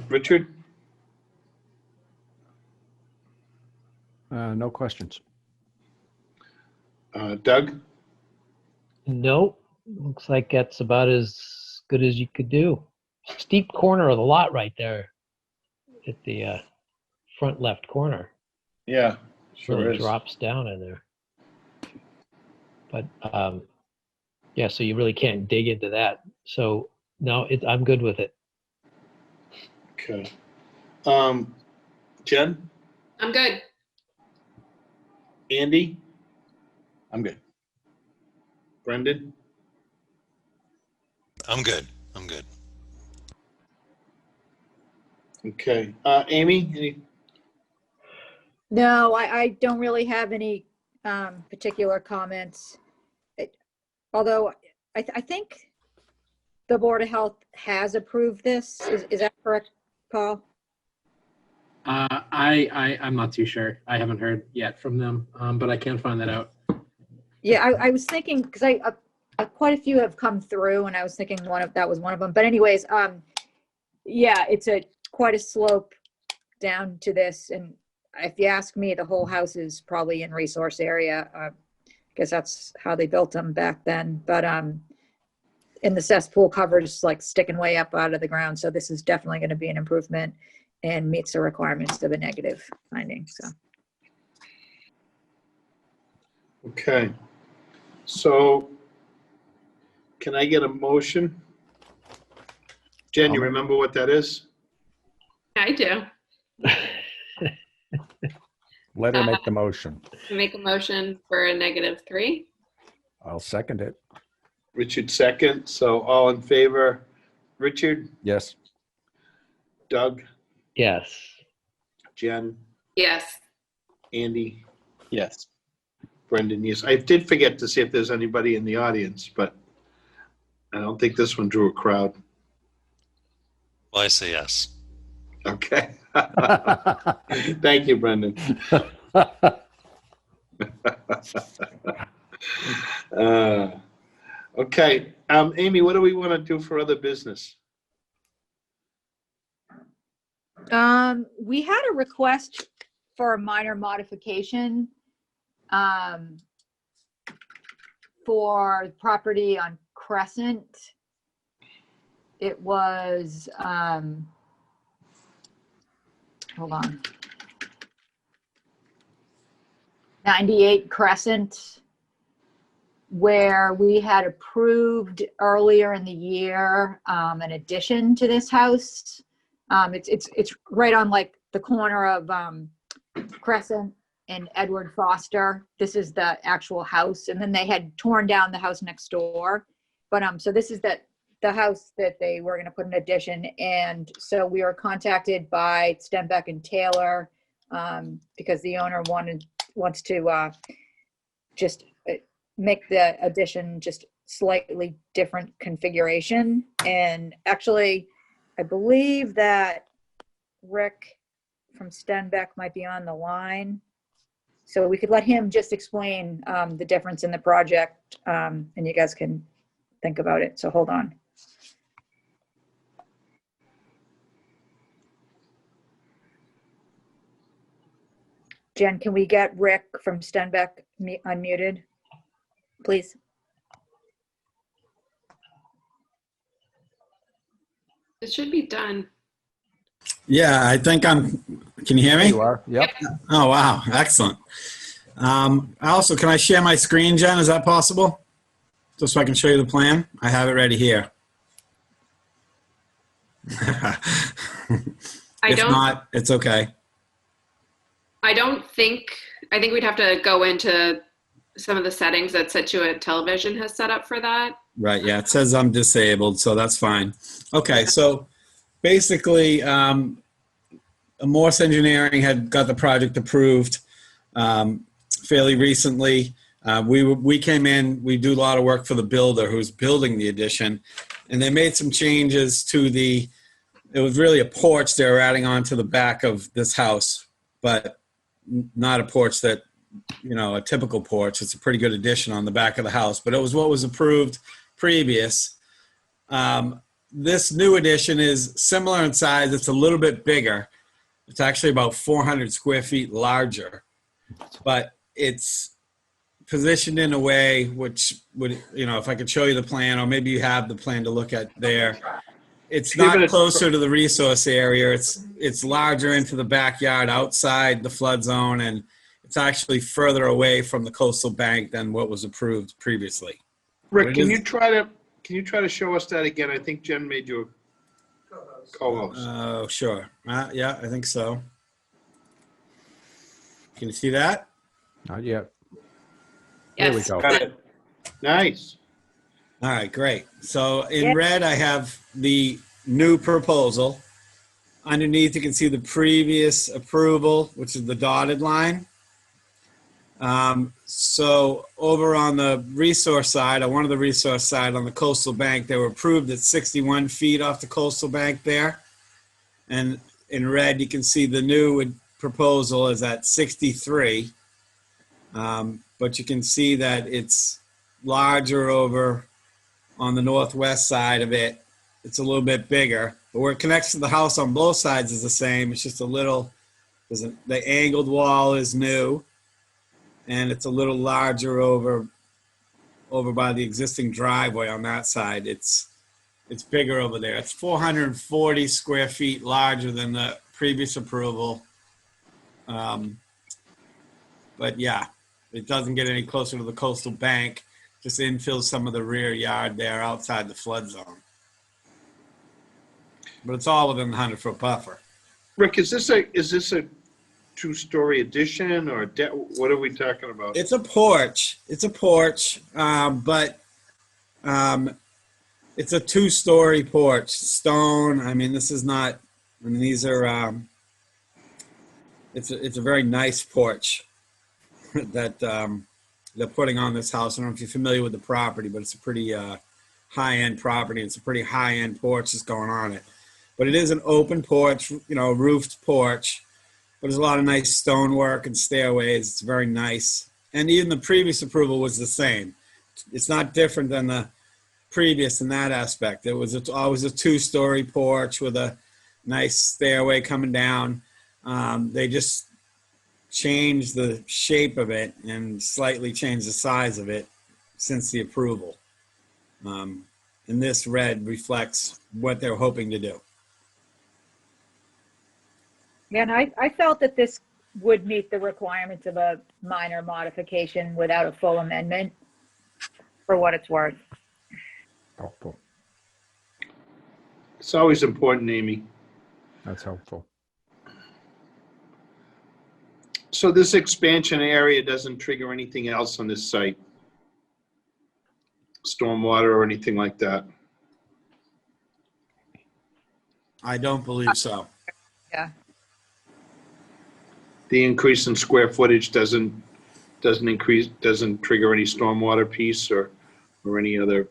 Richard?
No questions.
Doug?
Nope. Looks like that's about as good as you could do. Steep corner of the lot right there at the front left corner.
Yeah, sure
Really
is.
drops down in there. But yeah, so you really can't dig into that. So no, I'm good with it.
Okay. Jen?
I'm good.
Andy?
I'm good.
Brendan?
I'm good. I'm good.
Okay. Amy, any?
No, I don't really have any particular comments. Although I think the Board of Health has approved this. Is that correct, Paul?
I'm not too sure. I haven't heard yet from them, but I can find that out.
Yeah, I was thinking, because quite a few have come through, and I was thinking that was one of them. But anyways, yeah, it's quite a slope down to this, and if you ask me, the whole house is probably in resource area. Because that's how they built them back then. But in the cesspool coverage is like sticking way up out of the ground, so this is definitely going to be an improvement and meets the requirements of a negative finding. So.
Okay. So can I get a motion? Jen, you remember what that is?
I do.
Let her make the motion.
Make a motion for a -3.
I'll second it.
Richard second. So all in favor? Richard?
Yes.
Doug?
Yes.
Jen?
Yes.
Andy?
Yes.
Brendan, yes. I did forget to see if there's anybody in the audience, but I don't think this one drew a crowd.
Well, I say yes.
Okay. Thank you, Brendan. Okay. Amy, what do we want to do for other business?
We had a request for a minor modification for property on Crescent. It was, hold on. 98 Crescent, where we had approved earlier in the year an addition to this house. It's right on like the corner of Crescent and Edward Foster. This is the actual house, and then they had torn down the house next door. But so this is the house that they were going to put an addition, and so we were contacted by Stenbeck and Taylor because the owner wants to just make the addition just slightly different configuration. And actually, I believe that Rick from Stenbeck might be on the line, so we could let him just explain the difference in the project, and you guys can think about it. So hold on. Jen, can we get Rick from Stenbeck unmuted, please?
It should be done.
Yeah, I think can you hear me?
You are, yep.
Oh, wow, excellent. Also, can I share my screen, Jen? Is that possible? Just so I can show you the plan? I have it ready here. If not, it's okay.
I think we'd have to go into some of the settings that Scituate Television has set up for that.
Right, yeah, it says I'm disabled, so that's fine. Okay, so basically, Morse Engineering had got the project approved fairly recently. We came in, we do a lot of work for the builder who's building the addition, and they made some changes to it was really a porch they were adding on to the back of this house, but not a porch that, a typical porch. It's a pretty good addition on the back of the house, but it was what was approved previous. This new addition is similar in size. It's a little bit bigger. It's actually about 400 square feet larger, but it's positioned in a way which would, if I could show you the plan, or maybe you have the plan to look at there. It's not closer to the resource area. It's larger into the backyard outside the flood zone, and it's actually further away from the coastal bank than what was approved previously.
Rick, can you try to show us that again? I think Jen made you a co-host.
Oh, sure. Yeah, I think so. Can you see that?
Not yet. There we
Yes.
go.
Got it. Nice.
All right, great. So in red, I have the new proposal. Underneath, you can see the previous approval, which is the dotted line. So over on the resource side, on one of the resource side on the coastal bank, they were approved at 61 feet off the coastal bank there. And in red, you can see the new proposal is at 63. But you can see that it's larger over on the northwest side of it. It's a little bit bigger, but where it connects to the house on both sides is the same. It's just a little, the angled wall is new, and it's a little larger over by the existing driveway on that side. It's bigger over there. It's 440 square feet larger than the previous approval. But yeah, it doesn't get any closer to the coastal bank. Just infills some of the rear yard there outside the flood zone. But it's all within the 100-foot buffer.
Rick, is this a two-story addition or what are we talking about?
It's a porch. It's a porch, but it's a two-story porch. Stone. I mean, this is not. I mean, these are. It's a very nice porch that they're putting on this house. I don't know if you're familiar with the property, but it's a pretty high-end property. It's a pretty high-end porch that's going on it. But it is an open porch, roofed porch. But there's a lot of nice stonework and stairways. It's very nice. And even the previous approval was the same. It's not different than the previous in that aspect. It was always a two-story porch with a nice stairway coming down. They just changed the shape of it and slightly changed the size of it since the approval. And this red reflects what they're hoping to do.
Yeah, and I felt that this would meet the requirements of a minor modification without a full amendment, for what it's worth.
Helpful.
It's always important, Amy.
That's helpful.
So this expansion area doesn't trigger anything else on this site? Stormwater or anything like that?
I don't believe so.
Yeah.
The increase in square footage doesn't trigger any stormwater piece or any other.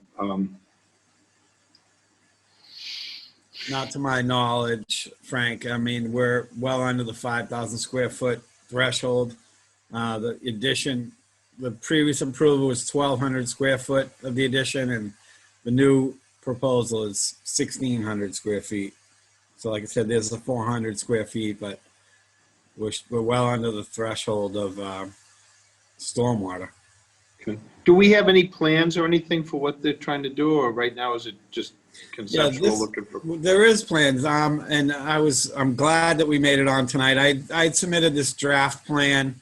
Not to my knowledge, Frank. I mean, we're well under the 5,000 square foot threshold. The addition, the previous approval was 1,200 square foot of the addition, and the new proposal is 1,600 square feet. So like I said, there's the 400 square feet, but we're well under the threshold of stormwater.
Okay. Do we have any plans or anything for what they're trying to do, or right now is it just conceptual looking for?
There is plans, and I'm glad that we made it on tonight. I submitted this draft plan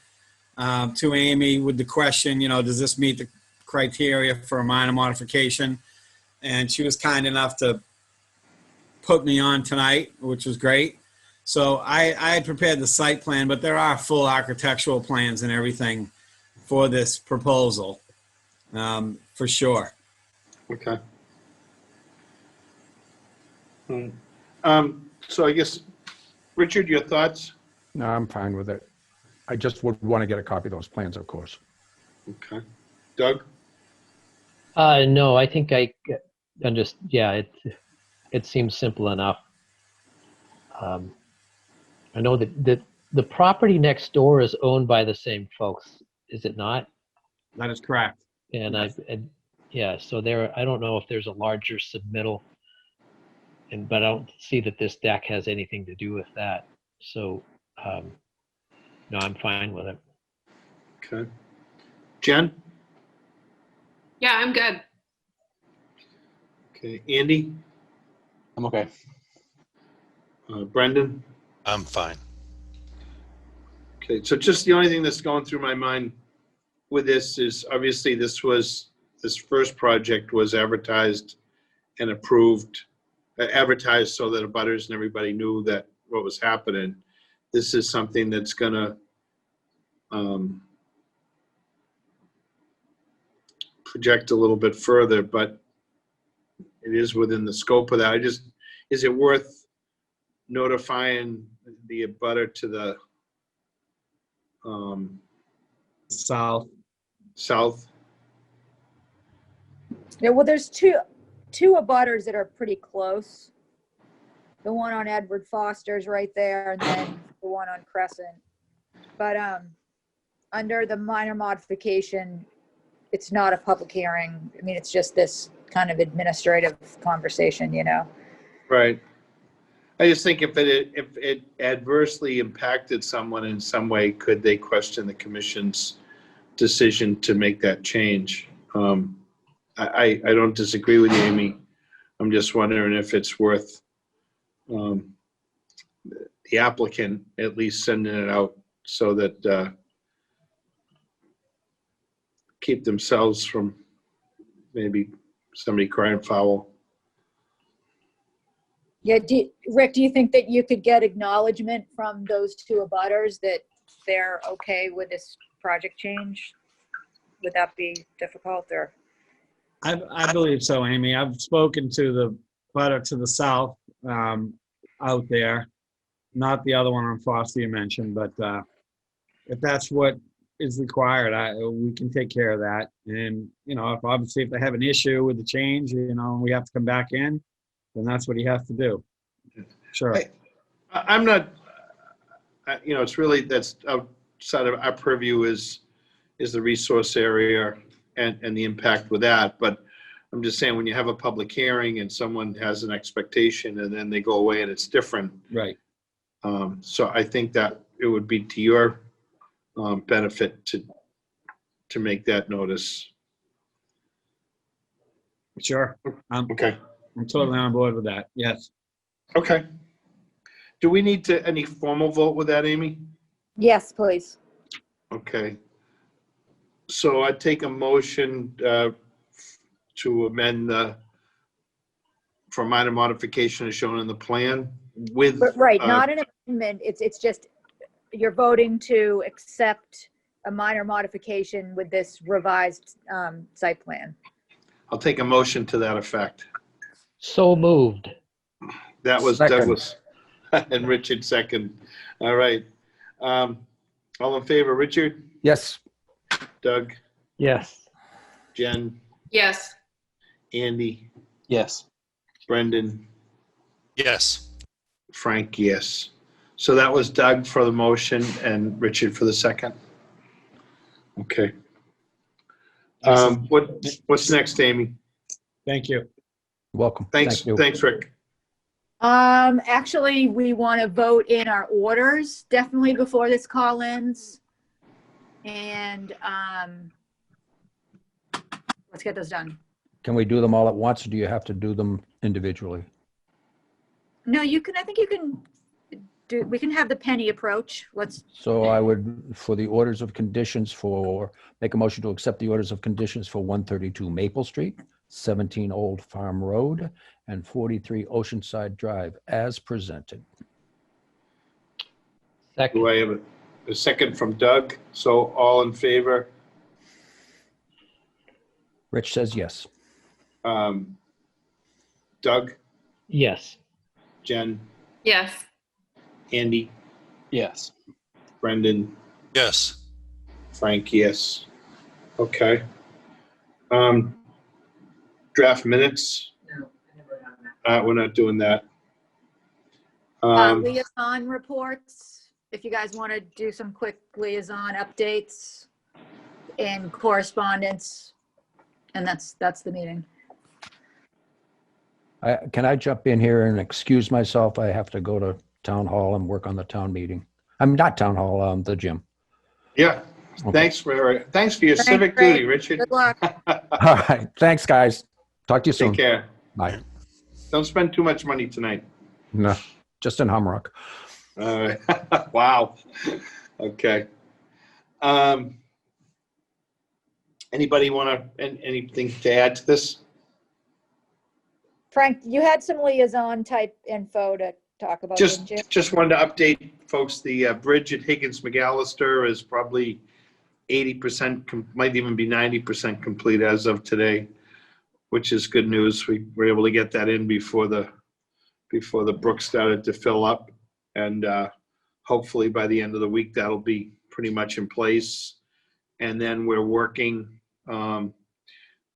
to Amy with the question, does this meet the criteria for a minor modification? And she was kind enough to put me on tonight, which was great. So I had prepared the site plan, but there are full architectural plans and everything for this proposal, for sure.
Okay. So I guess, Richard, your thoughts?
No, I'm fine with it. I just would want to get a copy of those plans, of course.
Okay. Doug?
No, I think it seems simple enough. I know that the property next door is owned by the same folks, is it not?
That is correct.
And so I don't know if there's a larger submittal, but I don't see that this deck has anything to do with that. So, no, I'm fine with it.
Okay. Jen?
Yeah, I'm good.
Okay. Andy?
I'm okay.
Brendan?
I'm fine.
Okay, so just the only thing that's going through my mind with this is obviously this first project was advertised and approved, advertised so that abutters and everybody knew that what was happening. This is something that's gonna project a little bit further, but it is within the scope of that. Is it worth notifying the abutter to the
South.
south?
Yeah, well, there's two abutters that are pretty close. The one on Edward Foster's right there, and then the one on Crescent. But under the minor modification, it's not a public hearing. I mean, it's just this kind of administrative conversation, you know?
Right. I just think if it adversely impacted someone in some way, could they question the commission's decision to make that change? I don't disagree with you, Amy. I'm just wondering if it's worth the applicant at least sending it out so that keep themselves from maybe somebody crying foul.
Yeah, Rick, do you think that you could get acknowledgement from those two abutters that they're okay with this project change? Would that be difficult, or?
I believe so, Amy. I've spoken to the butter to the south out there, not the other one on Foster you mentioned, but if that's what is required, we can take care of that. And, you know, obviously if they have an issue with the change, you know, we have to come back in, then that's what he has to do. Sure.
I'm not, you know, it's really, that's outside of our purview is the resource area and the impact with that. But I'm just saying, when you have a public hearing and someone has an expectation and then they go away and it's different.
Right.
So I think that it would be to your benefit to make that notice.
Sure.
Okay.
I'm totally on board with that. Yes.
Okay. Do we need any formal vote with that, Amy?
Yes, please.
Okay. So I take a motion to amend for minor modification as shown in the plan with.
But, right, not an amendment. It's just you're voting to accept a minor modification with this revised site plan.
I'll take a motion to that effect.
So moved.
That was
Second.
Douglas and Richard second. All right. All in favor, Richard?
Yes.
Doug?
Yes.
Jen?
Yes.
Andy?
Yes.
Brendan?
Yes.
Frank, yes. So that was Doug for the motion and Richard for the second. Okay. What's next, Amy?
Thank you.
Welcome.
Thanks.
Thank you.
Thanks, Rick.
Actually, we want to vote in our orders definitely before this call ends. And let's get those done.
Can we do them all at once, or do you have to do them individually?
No, you can, I think you can do, we can have the penny approach.
So I would, for the orders of conditions make a motion to accept the orders of conditions for 132 Maple Street, 17 Old Farm Road, and 43 Oceanside Drive as presented.
Second.
Do I have a second from Doug? So all in favor?
Rich says yes.
Doug?
Yes.
Jen?
Yes.
Andy?
Yes.
Brendan?
Yes.
Frank, yes. Okay. Draft minutes? We're not doing that.
Liaison reports, if you guys want to do some quick liaison updates and correspondence, and that's the meeting.
Can I jump in here and excuse myself? I have to go to town hall and work on the town meeting. I'm not town hall, the gym.
Yeah.
Okay.
Thanks for your
Thanks,
civic
Rick.
duty, Richard.
Good luck.
All right. Thanks, guys. Talk to you soon.
Take care.
Bye.
Don't spend too much money tonight.
No, just in Humrock.
All right. Wow. Okay. Anybody want anything to add to this?
Frank, you had some liaison type info to talk about, didn't you?
Just wanted to update folks. The bridge at Higgins McAllister is probably 80%, might even be 90% complete as of today, which is good news. We were able to get that in before the brook started to fill up. And hopefully by the end of the week, that'll be pretty much in place. And then we're working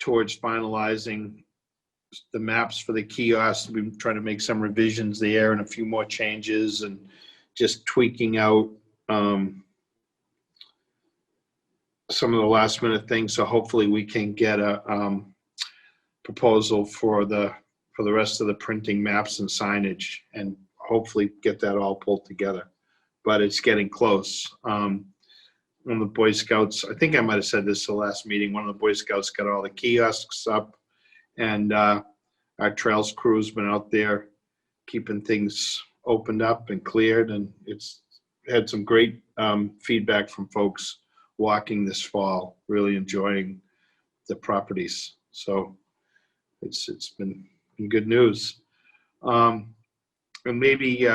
towards finalizing the maps for the kiosks. We've been trying to make some revisions there and a few more changes and just tweaking out some of the last minute things. So hopefully we can get a proposal for the rest of the printing maps and signage and hopefully get that all pulled together. But it's getting close. One of the Boy Scouts, I think I might have said this the last meeting, one of the Boy Scouts got all the kiosks up, and our trails crew's been out there keeping things opened up and cleared, and it's had some great feedback from folks walking this fall, really enjoying the properties. So it's been good news. And maybe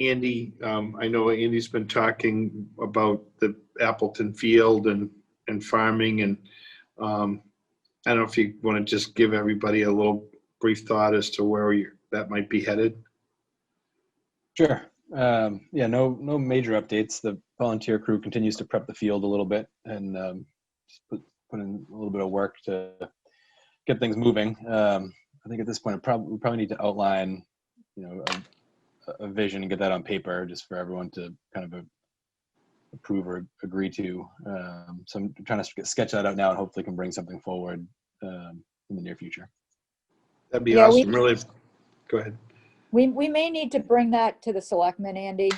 Andy, I know Andy's been talking about the Appleton field and farming, and I don't know if you want to just give everybody a little brief thought as to where that might be headed.
Sure. Yeah, no major updates. The volunteer crew continues to prep the field a little bit and just put in a little bit of work to get things moving. I think at this point, we probably need to outline, a vision and get that on paper just for everyone to kind of approve or agree to. So I'm trying to sketch that out now and hopefully can bring something forward in the near future.
That'd be awesome. Really. Go ahead.
We may need to bring that to the selectmen, Andy.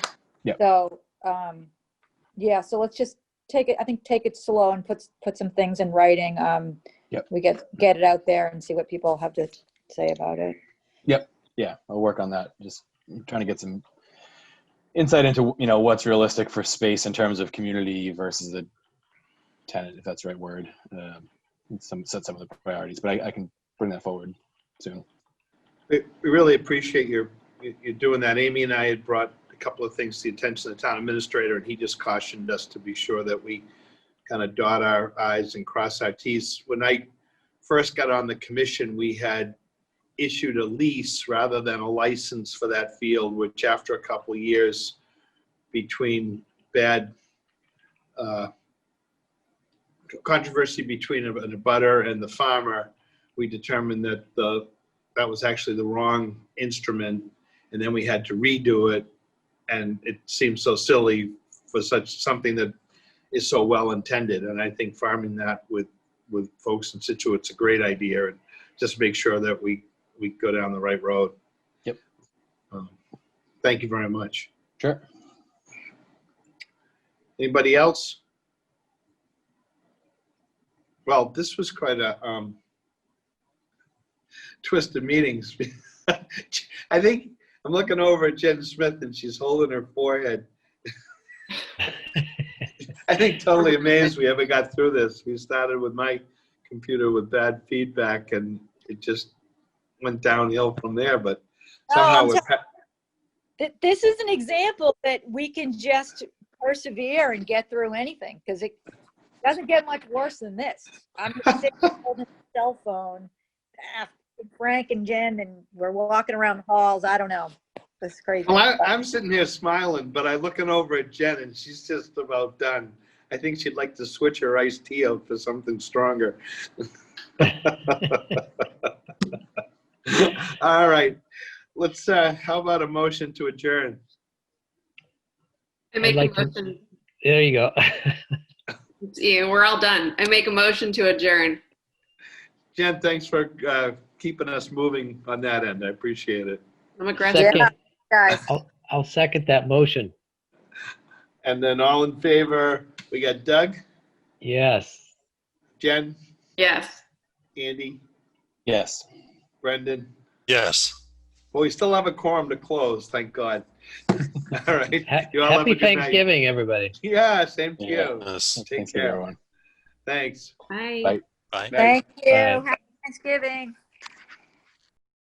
Yep.
So, yeah, so let's just take it slow and put some things in writing.
Yep.
We get it out there and see what people have to say about it.
Yep. Yeah, I'll work on that. Just trying to get some insight into, what's realistic for space in terms of community versus a tenant, if that's the right word. Set some of the priorities, but I can bring that forward soon.
We really appreciate you doing that. Amy and I had brought a couple of things to the attention of the town administrator, and he just cautioned us to be sure that we kind of dot our I's and cross our T's. When I first got on the commission, we had issued a lease rather than a license for that field, which after a couple of years between bad controversy between a abutter and the farmer, we determined that that was actually the wrong instrument, and then we had to redo it, and it seems so silly for something that is so well intended. And I think farming that with folks in Scituate's a great idea, and just make sure that we go down the right road.
Yep.
Thank you very much.
Sure.
Anybody else? Well, this was quite a twisted meetings. I think I'm looking over at Jen Smith and she's holding her forehead. I think totally amazed we ever got through this. We started with my computer with bad feedback and it just went downhill from there, but somehow
This is an example that we can just persevere and get through anything, because it doesn't get much worse than this. I'm just sitting holding a cell phone, Frank and Jen, and we're walking around the halls. I don't know. That's crazy.
Well, I'm sitting here smiling, but I'm looking over at Jen and she's just about done. I think she'd like to switch her iced tea out for something stronger. All right. Let's, how about a motion to adjourn?
I make a motion.
There you go.
Yeah, we're all done. I make a motion to adjourn.
Jen, thanks for keeping us moving on that end. I appreciate it.
I'm aggressive.
Second.
Guys.
I'll second that motion.
And then all in favor, we got Doug,
Yes.
Jen,
Yes.
Andy,
Yes.
Brendan.
Yes.
Well, we still have a quorum to close, thank God. All right. You all have a
Happy
good night.
Thanksgiving, everybody.
Yeah, same to
Yeah.
you.
Yes.
Take
Thanks,
care.
everyone.
Thanks.
Bye.
Bye.
Bye.
Thank you.
Bye.
Happy Thanksgiving.